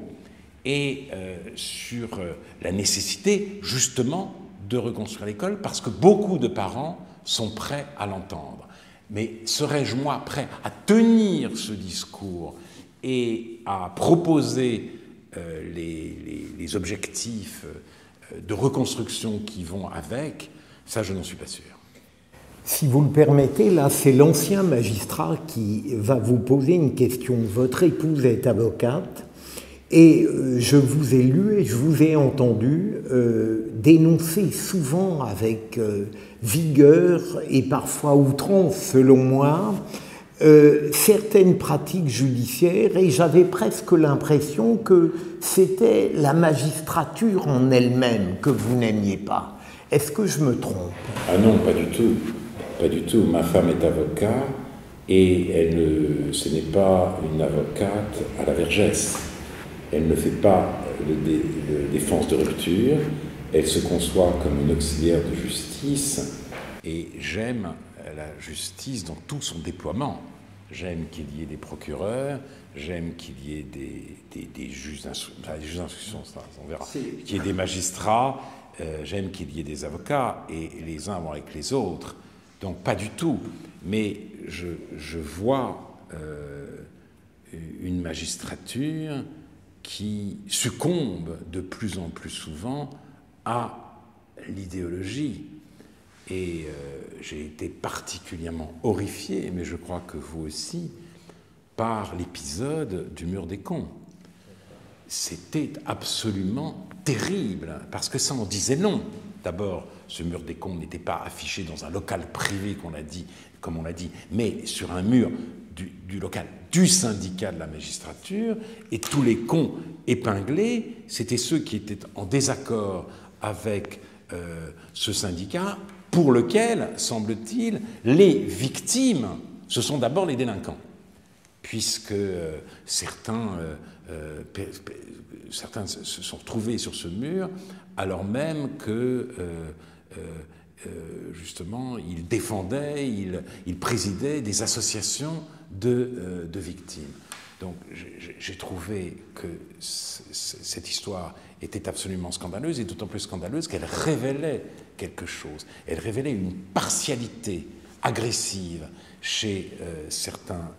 et sur la nécessité justement de reconstruire l'école parce que beaucoup de parents sont prêts à l'entendre. Mais serais-je moi prêt à tenir ce discours et à proposer les objectifs de reconstruction qui vont avec, ça je n'en suis pas sûr. Si vous le permettez, là c'est l'ancien magistrat qui va vous poser une question. Votre épouse est avocate et je vous ai lu et je vous ai entendu dénoncer souvent avec vigueur et parfois outrance selon moi certaines pratiques judiciaires et j'avais presque l'impression que c'était la magistrature en elle-même que vous n'aimiez pas. Est-ce que je me trompe? Ah non, pas du tout. Pas du tout. Ma femme est avocat et ce n'est pas une avocate à la Vergès. Elle ne fait pas de défense de rupture. Elle se conçoit comme une auxiliaire de justice et j'aime la justice dans tout son déploiement. j'aime qu'il y ait des procureurs, j'aime qu'il y ait des juges d'instruction, on verra, qu'il y ait des magistrats, j'aime qu'il y ait des avocats, et les uns vont avec les autres. Donc pas du tout, mais je vois une magistrature qui succombe de plus en plus souvent à l'idéologie. Et j'ai été particulièrement horrifié, mais je crois que vous aussi, par l'épisode du mur des cons. C'était absolument terrible, parce que ça en disait long. D'abord, ce mur des cons n'était pas affiché dans un local privé, comme on l'a dit, mais sur un mur du local du syndicat de la magistrature, et tous les cons épinglés, c'étaient ceux qui étaient en désaccord avec ce syndicat, pour lequel, semble-t-il, les victimes, ce sont d'abord les délinquants, puisque certains se sont retrouvés sur ce mur, alors même que, justement, ils défendaient, ils présidaient des associations de victimes. Donc j'ai trouvé que cette histoire était absolument scandaleuse, et d'autant plus scandaleuse qu'elle révélait quelque chose. Elle révélait une partialité agressive chez certains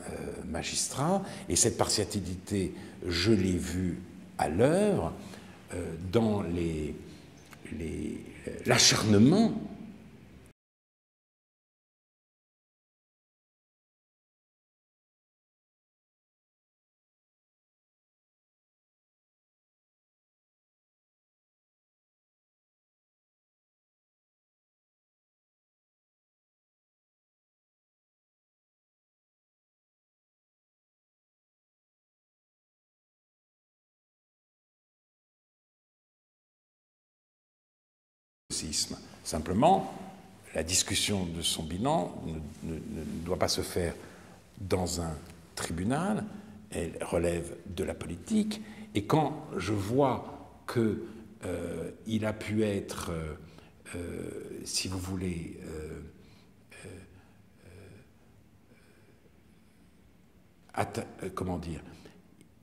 magistrats, et cette partialité, je l'ai vue à l'œuvre dans l'acharnement séisme. Simplement, la discussion de son bilan ne doit pas se faire dans un tribunal, elle relève de la politique, et quand je vois qu'il a pu être, si vous voulez, comment dire,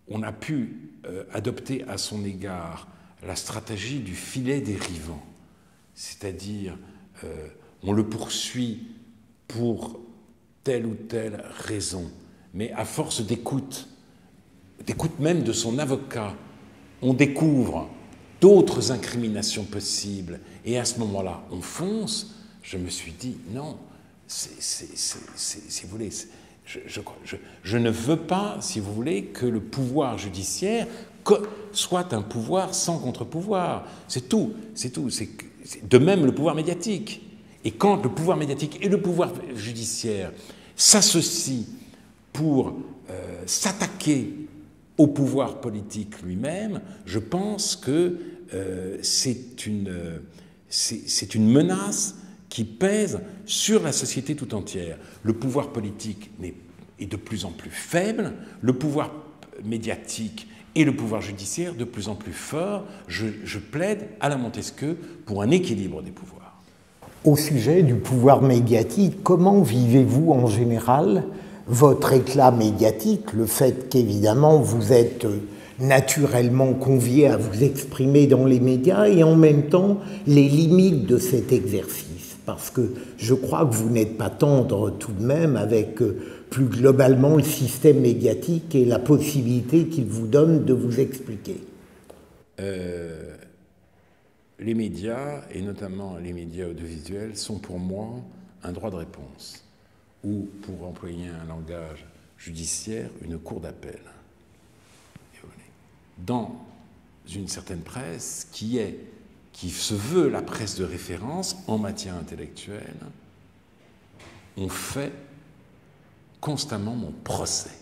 on a pu adopter à son égard la stratégie du filet dérivant, c'est-à-dire on le poursuit pour telle ou telle raison, mais à force d'écoute même de son avocat, on découvre d'autres incriminations possibles, et à ce moment-là, on fonce. Je me suis dit, non, si vous voulez, je ne veux pas, si vous voulez, que le pouvoir judiciaire soit un pouvoir sans contre-pouvoir. C'est tout. De même le pouvoir médiatique. Et quand le pouvoir médiatique et le pouvoir judiciaire s'associent pour s'attaquer au pouvoir politique lui-même, je pense que c'est une menace qui pèse sur la société tout entière. Le pouvoir politique est de plus en plus faible, le pouvoir médiatique et le pouvoir judiciaire de plus en plus fort. Je plaide à la Montesquieu pour un équilibre des pouvoirs. Au sujet du pouvoir médiatique, comment vivez-vous en général votre éclat médiatique, le fait qu'évidemment vous êtes naturellement convié à vous exprimer dans les médias, et en même temps les limites de cet exercice? Parce que je crois que vous n'êtes pas tendre tout de même avec plus globalement le système médiatique et la possibilité qu'il vous donne de vous expliquer. Les médias, et notamment les médias audiovisuels, sont pour moi un droit de réponse, ou, pour employer un langage judiciaire, une cour d'appel. Dans une certaine presse qui se veut la presse de référence en matière intellectuelle, on fait constamment mon procès.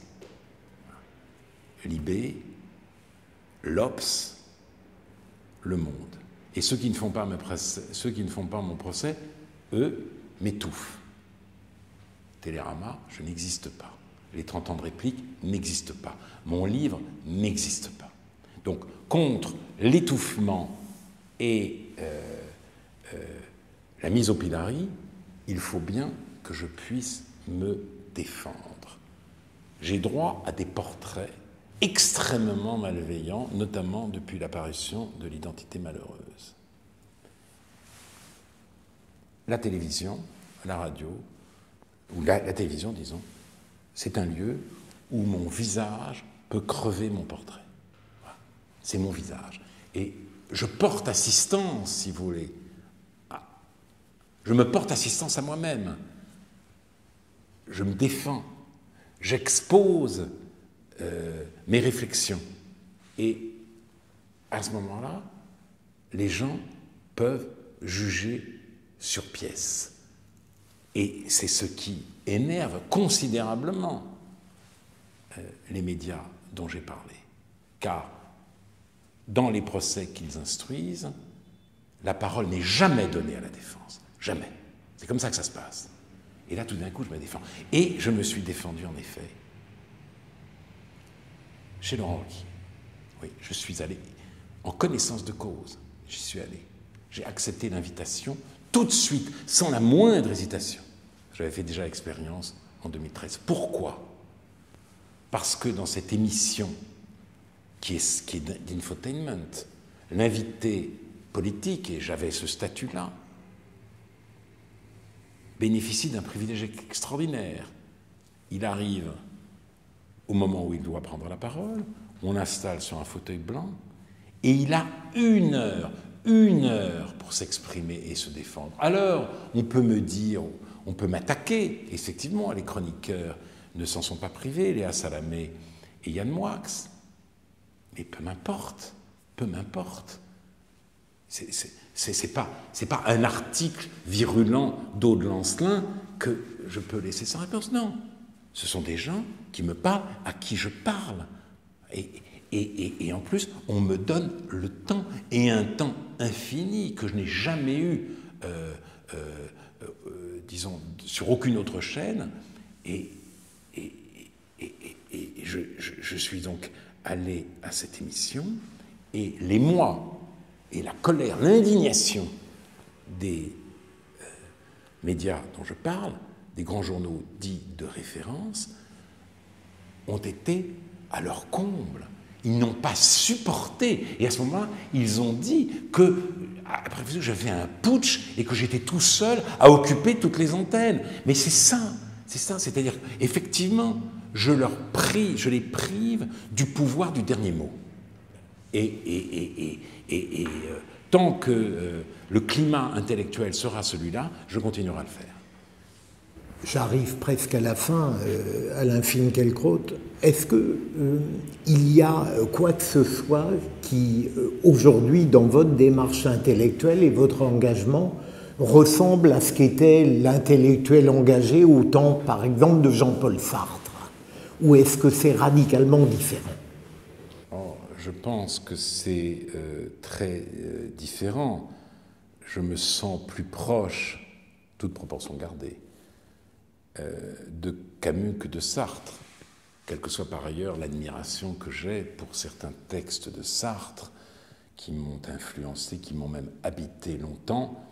Libé, l'Obs, Le Monde. Et ceux qui ne font pas mon procès, eux, m'étouffent. Télérama, je n'existe pas. Les 30 ans de réplique n'existent pas. Mon livre n'existe pas. Donc, contre l'étouffement et la mise au pilori, il faut bien que je puisse me défendre. j'ai droit à des portraits extrêmement malveillants, notamment depuis l'apparition de l'identité malheureuse. La télévision, la radio, ou la télévision, disons, c'est un lieu où mon visage peut crever mon portrait. Voilà. C'est mon visage. Et je porte assistance, si vous voulez. Je me porte assistance à moi-même. Je me défends. J'expose mes réflexions. Et à ce moment-là, les gens peuvent juger sur pièce. Et c'est ce qui énerve considérablement les médias dont j'ai parlé. Car dans les procès qu'ils instruisent, la parole n'est jamais donnée à la défense. Jamais. C'est comme ça que ça se passe. Et là, tout d'un coup, je me défends. Et je me suis défendu, en effet, chez Laurent Wauquiez. Oui, je suis allé en connaissance de cause. J'y suis allé. J'ai accepté l'invitation tout de suite, sans la moindre hésitation. J'avais fait déjà l'expérience en 2013. Pourquoi ? Parce que dans cette émission qui est d'infotainment, l'invité politique, et j'avais ce statut-là, bénéficie d'un privilège extraordinaire. Il arrive au moment où il doit prendre la parole, on l'installe sur un fauteuil blanc, et il a une heure pour s'exprimer et se défendre. Alors, on peut me dire, on peut m'attaquer. Effectivement, les chroniqueurs ne s'en sont pas privés, Léa Salamé et Yann Moix. Mais peu m'importe, peu m'importe. C'est pas un article virulent d'Aude Lancelin que je peux laisser sans réponse. Non, ce sont des gens qui me parlent, à qui je parle. Et en plus, on me donne le temps, et un temps infini que je n'ai jamais eu, disons, sur aucune autre chaîne. Et je suis donc allé à cette émission, et l'émoi, et la colère, l'indignation des médias dont je parle, des grands journaux dits de référence, ont été à leur comble. Ils n'ont pas supporté. Et à ce moment-là, ils ont dit que, après tout, j'avais un putsch et que j'étais tout seul à occuper toutes les antennes. Mais c'est ça. C'est-à-dire, effectivement, je les prive du pouvoir du dernier mot. Et tant que le climat intellectuel sera celui-là, je continuerai à le faire. J'arrive presque à la fin, Alain Finkielkraut. Est-ce qu'il y a quoi que ce soit qui, aujourd'hui, dans votre démarche intellectuelle et votre engagement, ressemble à ce qu'était l'intellectuel engagé au temps, par exemple, de Jean-Paul Sartre? Ou est-ce que c'est radicalement différent? Je pense que c'est très différent. Je me sens plus proche, toute proportion gardée, de Camus que de Sartre, quelle que soit par ailleurs l'admiration que j'ai pour certains textes de Sartre qui m'ont influencé, qui m'ont même habité longtemps.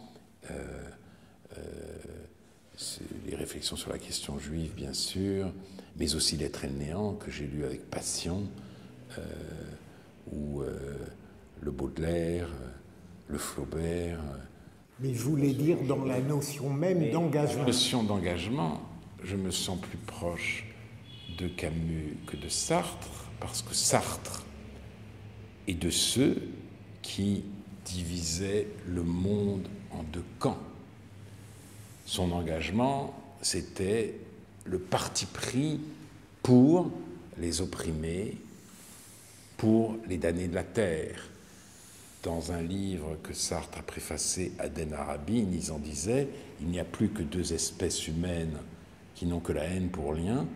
Les réflexions sur la question juive, bien sûr, mais aussi L'être et le néant, que j'ai lu avec passion, ou le Baudelaire, le Flaubert. Mais je voulais dire dans la notion même d'engagement. La notion d'engagement, je me sens plus proche de Camus que de Sartre, parce que Sartre est de ceux qui divisaient le monde en deux camps. Son engagement, c'était le parti pris pour les opprimés, pour les damnés de la terre. Dans un livre que Sartre a préfacé, Aden Arabi, il en disait « Il n'y a plus que deux espèces humaines qui n'ont que la haine pour lien,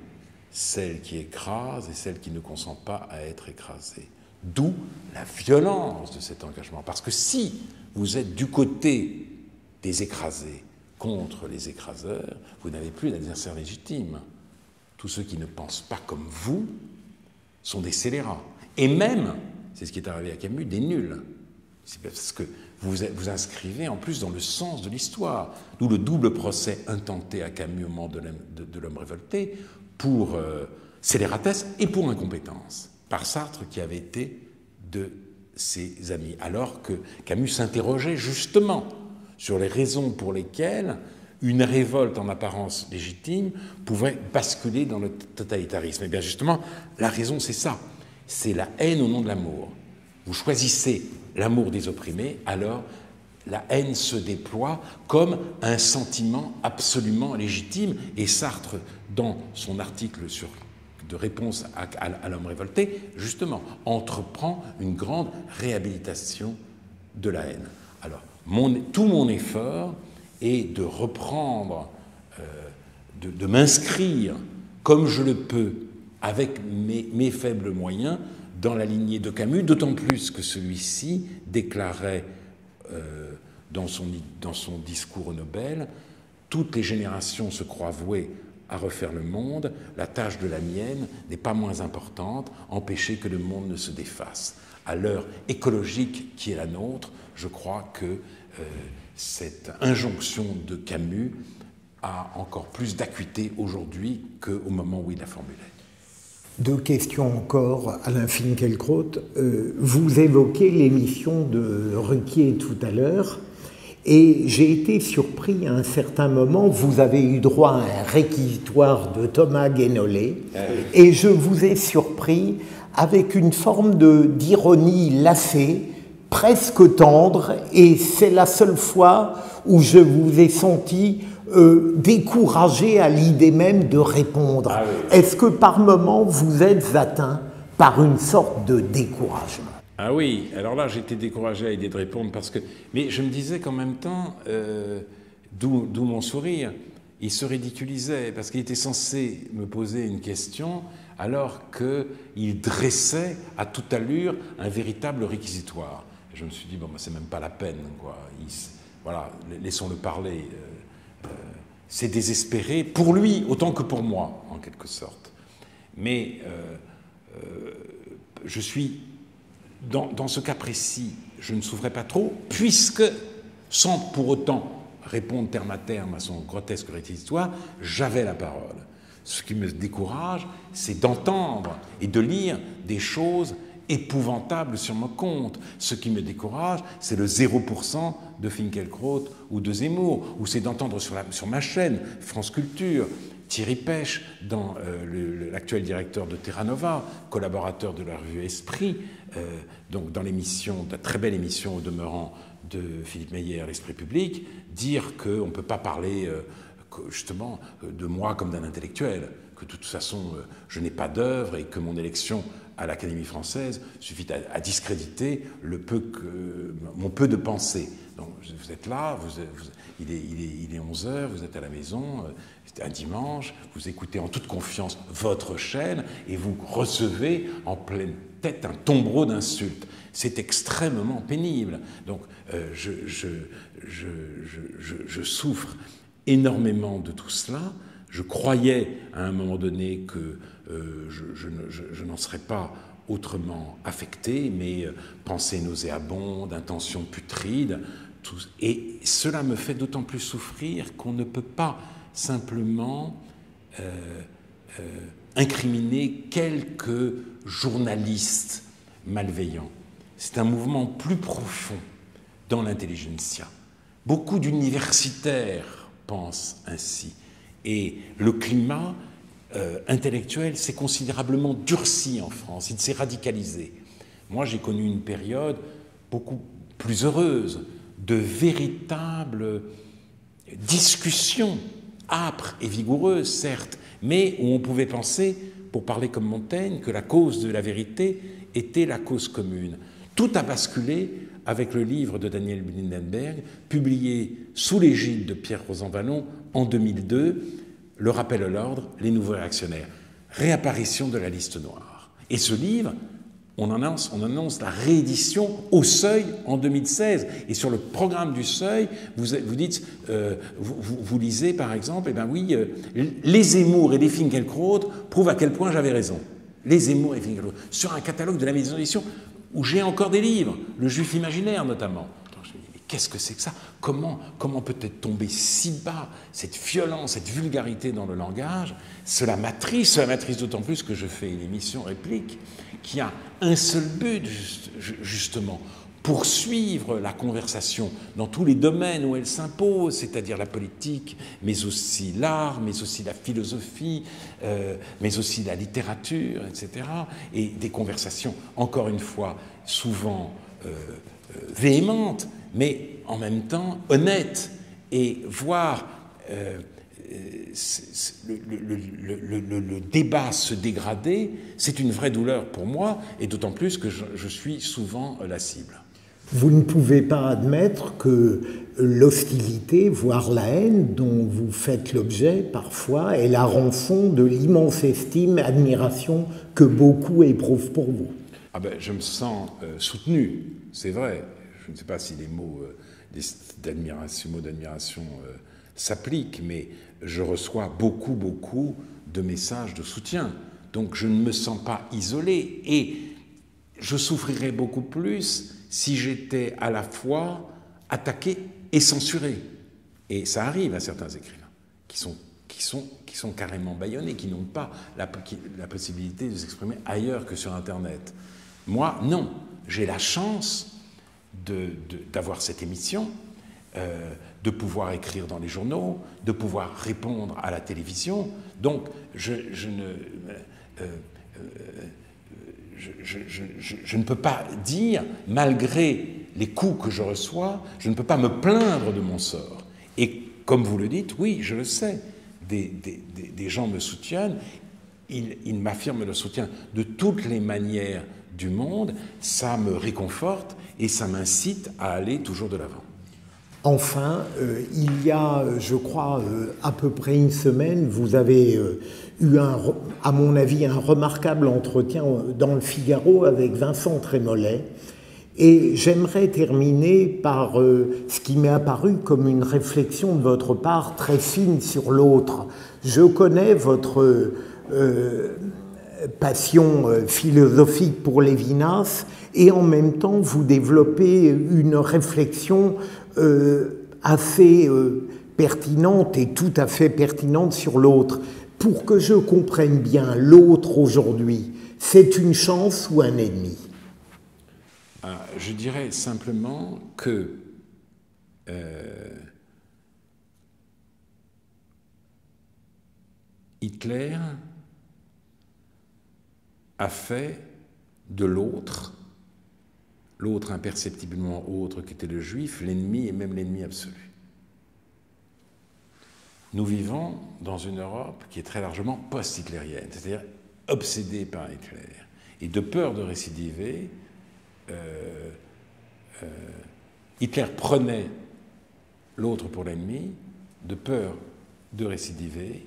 celle qui écrase et celle qui ne consent pas à être écrasée. » D'où la violence de cet engagement. Parce que si vous êtes du côté des écrasés contre les écraseurs, vous n'avez plus d'adversaire légitime. Tous ceux qui ne pensent pas comme vous sont des scélérats. Et même, c'est ce qui est arrivé à Camus, des nuls. C'est parce que vous inscrivez en plus dans le sens de l'histoire. D'où le double procès intenté à Camus au moment de l'homme révolté pour scélératesse et pour incompétence, par Sartre qui avait été de ses amis, alors que Camus s'interrogeait justement sur les raisons pour lesquelles une révolte en apparence légitime pouvait basculer dans le totalitarisme. Et bien justement, la raison c'est ça, c'est la haine au nom de l'amour. Vous choisissez l'amour des opprimés, alors la haine se déploie comme un sentiment absolument légitime. Et Sartre, dans son article de réponse à l'homme révolté, justement, entreprend une grande réhabilitation de la haine. Alors, tout mon effort est de reprendre, de m'inscrire comme je le peux, avec mes faibles moyens, dans la lignée de Camus, d'autant plus que celui-ci déclarait dans son discours au Nobel « Toutes les générations se croient vouées à refaire le monde, la tâche de la mienne n'est pas moins importante, empêcher que le monde ne se défasse. » À l'heure écologique qui est la nôtre, je crois que cette injonction de Camus a encore plus d'acuité aujourd'hui qu'au moment où il la formulait. Deux questions encore, Alain Finkielkraut. Vous évoquez l'émission de Ruquier tout à l'heure, et j'ai été surpris à un certain moment, vous avez eu droit à un réquisitoire de Thomas Guénolé, et je vous ai surpris avec une forme d'ironie lassée, presque tendre, et c'est la seule fois où je vous ai senti découragé à l'idée même de répondre. Ah oui. Est-ce que par moment vous êtes atteint par une sorte de découragement? Ah oui, alors là j'étais découragé à l'idée de répondre parce que... Mais je me disais qu'en même temps, d'où mon sourire, il se ridiculisait parce qu'il était censé me poser une question alors qu'il dressait à toute allure un véritable réquisitoire. Et je me suis dit, bon, c'est même pas la peine, quoi. Voilà, laissons-le parler. C'est désespéré pour lui autant que pour moi, en quelque sorte. Mais je suis, dans ce cas précis, je ne souffrais pas trop, puisque, sans pour autant répondre terme à terme à son grotesque réquisitoire, j'avais la parole. Ce qui me décourage, c'est d'entendre et de lire des choses épouvantables sur mon compte. Ce qui me décourage, c'est le 0% de Finkielkraut ou de Zemmour, ou c'est d'entendre sur ma chaîne, France Culture, Thierry Pêche, l'actuel directeur de Terra Nova, collaborateur de la revue Esprit, donc dans l'émission, la très belle émission au demeurant de Philippe Meyer, L'Esprit public, dire qu'on ne peut pas parler justement de moi comme d'un intellectuel, que de toute façon je n'ai pas d'œuvre et que mon élection à l'Académie française suffit à discréditer mon peu de pensée. Donc vous êtes là, il est 11h, vous êtes à la maison, c'est un dimanche, vous écoutez en toute confiance votre chaîne et vous recevez en pleine tête un tombereau d'insultes. C'est extrêmement pénible. Donc je souffre énormément de tout cela. Je croyais à un moment donné que je n'en serais pas autrement affecté, mais pensées nauséabondes, intentions putrides, et cela me fait d'autant plus souffrir qu'on ne peut pas simplement incriminer quelques journalistes malveillants. C'est un mouvement plus profond dans l'intelligentsia. Beaucoup d'universitaires pensent ainsi. Et le climat intellectuel s'est considérablement durci en France, il s'est radicalisé. Moi, j'ai connu une période beaucoup plus heureuse, de véritables discussions âpres et vigoureuses, certes, mais où on pouvait penser, pour parler comme Montaigne, que la cause de la vérité était la cause commune. Tout a basculé avec le livre de Daniel Blindenberg, publié sous l'égide de Pierre Rosanvallon en 2002, Le rappel à l'ordre, les nouveaux réactionnaires. Réapparition de la liste noire. Et ce livre, on annonce la réédition au Seuil en 2016. Et sur le programme du Seuil, vous dites, vous lisez par exemple, eh bien oui, les Zemmour et les Finkielkraut prouvent à quel point j'avais raison. Les Zemmour et Finkielkraut. Sur un catalogue de la maison d'édition où j'ai encore des livres, Le Juif imaginaire notamment. Je me dis, mais qu'est-ce que c'est que ça? Comment peut-être tomber si bas, cette violence, cette vulgarité dans le langage? Cela m'attriste d'autant plus que je fais une émission Réplique qui a un seul but, justement, poursuivre la conversation dans tous les domaines où elle s'impose, c'est-à-dire la politique, mais aussi l'art, mais aussi la philosophie, mais aussi la littérature, etc. Et des conversations, encore une fois, souvent véhémentes, mais en même temps honnêtes, et voir le débat se dégrader, c'est une vraie douleur pour moi, et d'autant plus que je suis souvent la cible. Vous ne pouvez pas admettre que l'hostilité, voire la haine dont vous faites l'objet parfois est la rançon de l'immense estime, admiration que beaucoup éprouvent pour vous. Ah ben, je me sens soutenu, c'est vrai. Je ne sais pas si les mots d'admiration s'appliquent, mais je reçois beaucoup de messages de soutien. Donc je ne me sens pas isolé et je souffrirais beaucoup plus si j'étais à la fois attaqué et censuré. Et ça arrive à certains écrivains qui sont carrément bâillonnés, qui n'ont pas la possibilité de s'exprimer ailleurs que sur Internet. Moi, non. J'ai la chance d'avoir cette émission, de pouvoir écrire dans les journaux, de pouvoir répondre à la télévision. Donc, je ne peux pas dire, malgré les coups que je reçois, je ne peux pas me plaindre de mon sort. Et comme vous le dites, oui, je le sais, des gens me soutiennent, ils m'affirment le soutien de toutes les manières du monde, ça me réconforte et ça m'incite à aller toujours de l'avant. Enfin, il y a, je crois, à peu près une semaine, vous avez eu, à mon avis, un remarquable entretien dans le Figaro avec Vincent Trémollet. Et j'aimerais terminer par ce qui m'est apparu comme une réflexion de votre part très fine sur l'autre. Je connais votre passion philosophique pour Lévinas et en même temps vous développez une réflexion assez pertinente et tout à fait pertinente sur l'autre. Pour que je comprenne bien l'autre aujourd'hui, c'est une chance ou un ennemi? Je dirais simplement que Hitler a fait de l'autre imperceptiblement autre qu'était le juif, l'ennemi et même l'ennemi absolu. Nous vivons dans une Europe qui est très largement post-hitlérienne, c'est-à-dire obsédée par Hitler. Et de peur de récidiver, Hitler prenait l'autre pour l'ennemi, de peur de récidiver.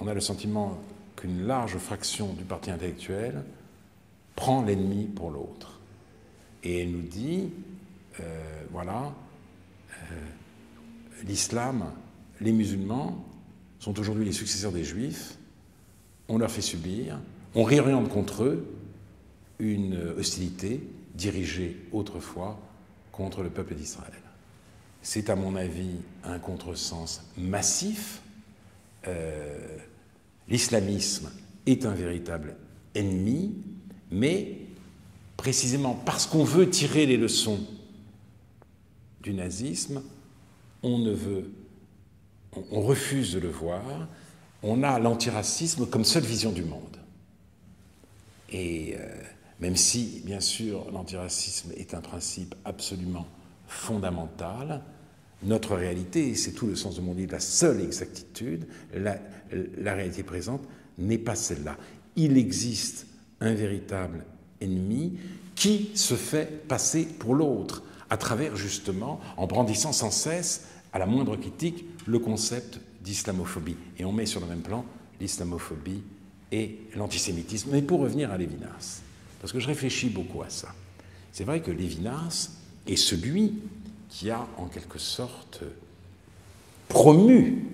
On a le sentiment qu'une large fraction du parti intellectuel prend l'ennemi pour l'autre. Et elle nous dit, l'islam, les musulmans sont aujourd'hui les successeurs des juifs, on leur fait subir, on réoriente contre eux une hostilité dirigée autrefois contre le peuple d'Israël. C'est à mon avis un contresens massif. L'islamisme est un véritable ennemi, mais précisément parce qu'on veut tirer les leçons du nazisme, on refuse de le voir, on a l'antiracisme comme seule vision du monde. Et même si, bien sûr, l'antiracisme est un principe absolument fondamental, notre réalité, et c'est tout le sens de mon livre, la seule exactitude, la réalité présente n'est pas celle-là. Il existe un véritable ennemi qui se fait passer pour l'autre, à travers justement, en brandissant sans cesse, à la moindre critique, le concept d'islamophobie. Et on met sur le même plan l'islamophobie et l'antisémitisme. Mais pour revenir à Lévinas, parce que je réfléchis beaucoup à ça, c'est vrai que Lévinas est celui qui a en quelque sorte promu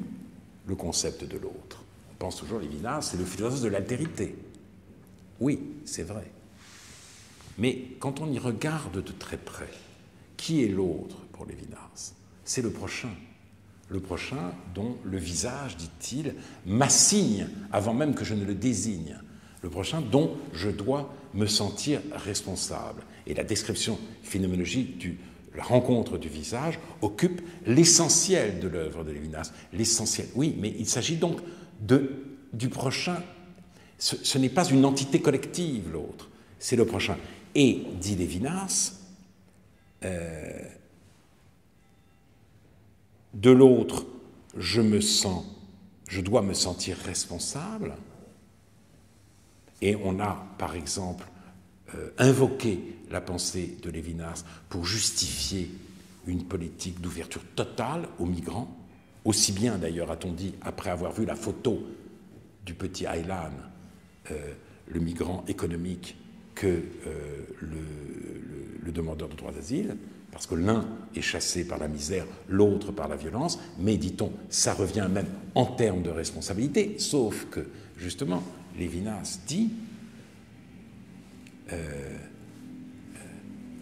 le concept de l'autre. On pense toujours Lévinas, c'est le philosophe de l'altérité. Oui, c'est vrai. Mais quand on y regarde de très près, qui est l'autre pour Lévinas? C'est le prochain. Le prochain dont le visage, dit-il, m'assigne avant même que je ne le désigne. Le prochain dont je dois me sentir responsable. Et la description phénoménologique de la rencontre du visage occupe l'essentiel de l'œuvre de Lévinas. L'essentiel, oui, mais il s'agit donc du prochain. Ce n'est pas une entité collective, l'autre, c'est le prochain. Et, dit Lévinas, de l'autre, je dois me sentir responsable. Et on a, par exemple, invoqué la pensée de Lévinas pour justifier une politique d'ouverture totale aux migrants, aussi bien d'ailleurs, a-t-on dit, après avoir vu la photo du petit Aylan, le migrant économique, que le demandeur de droit d'asile, parce que l'un est chassé par la misère, l'autre par la violence, mais, dit-on, ça revient même en termes de responsabilité, sauf que, justement, Lévinas dit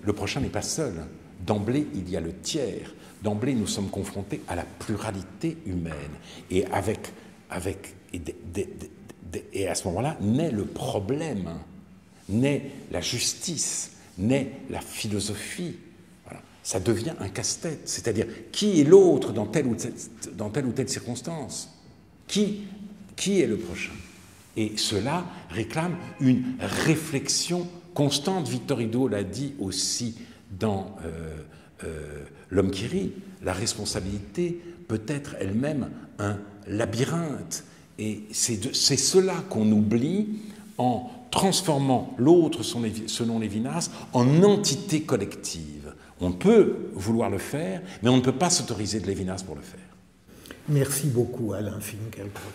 le prochain n'est pas seul. D'emblée, il y a le tiers. D'emblée, nous sommes confrontés à la pluralité humaine. Et et à ce moment-là, naît le problème, naît la justice, naît la philosophie. Voilà. Ça devient un casse-tête. C'est-à-dire, qui est l'autre dans telle ou telle circonstance? Qui est le prochain? Et cela réclame une réflexion constante. Victor Hugo l'a dit aussi dans L'homme qui rit. La responsabilité peut être elle-même un labyrinthe. Et c'est cela qu'on oublie en transformant l'autre, selon Lévinas, en entité collective. On peut vouloir le faire, mais on ne peut pas s'autoriser de Lévinas pour le faire. Merci beaucoup, Alain Finkielkraut.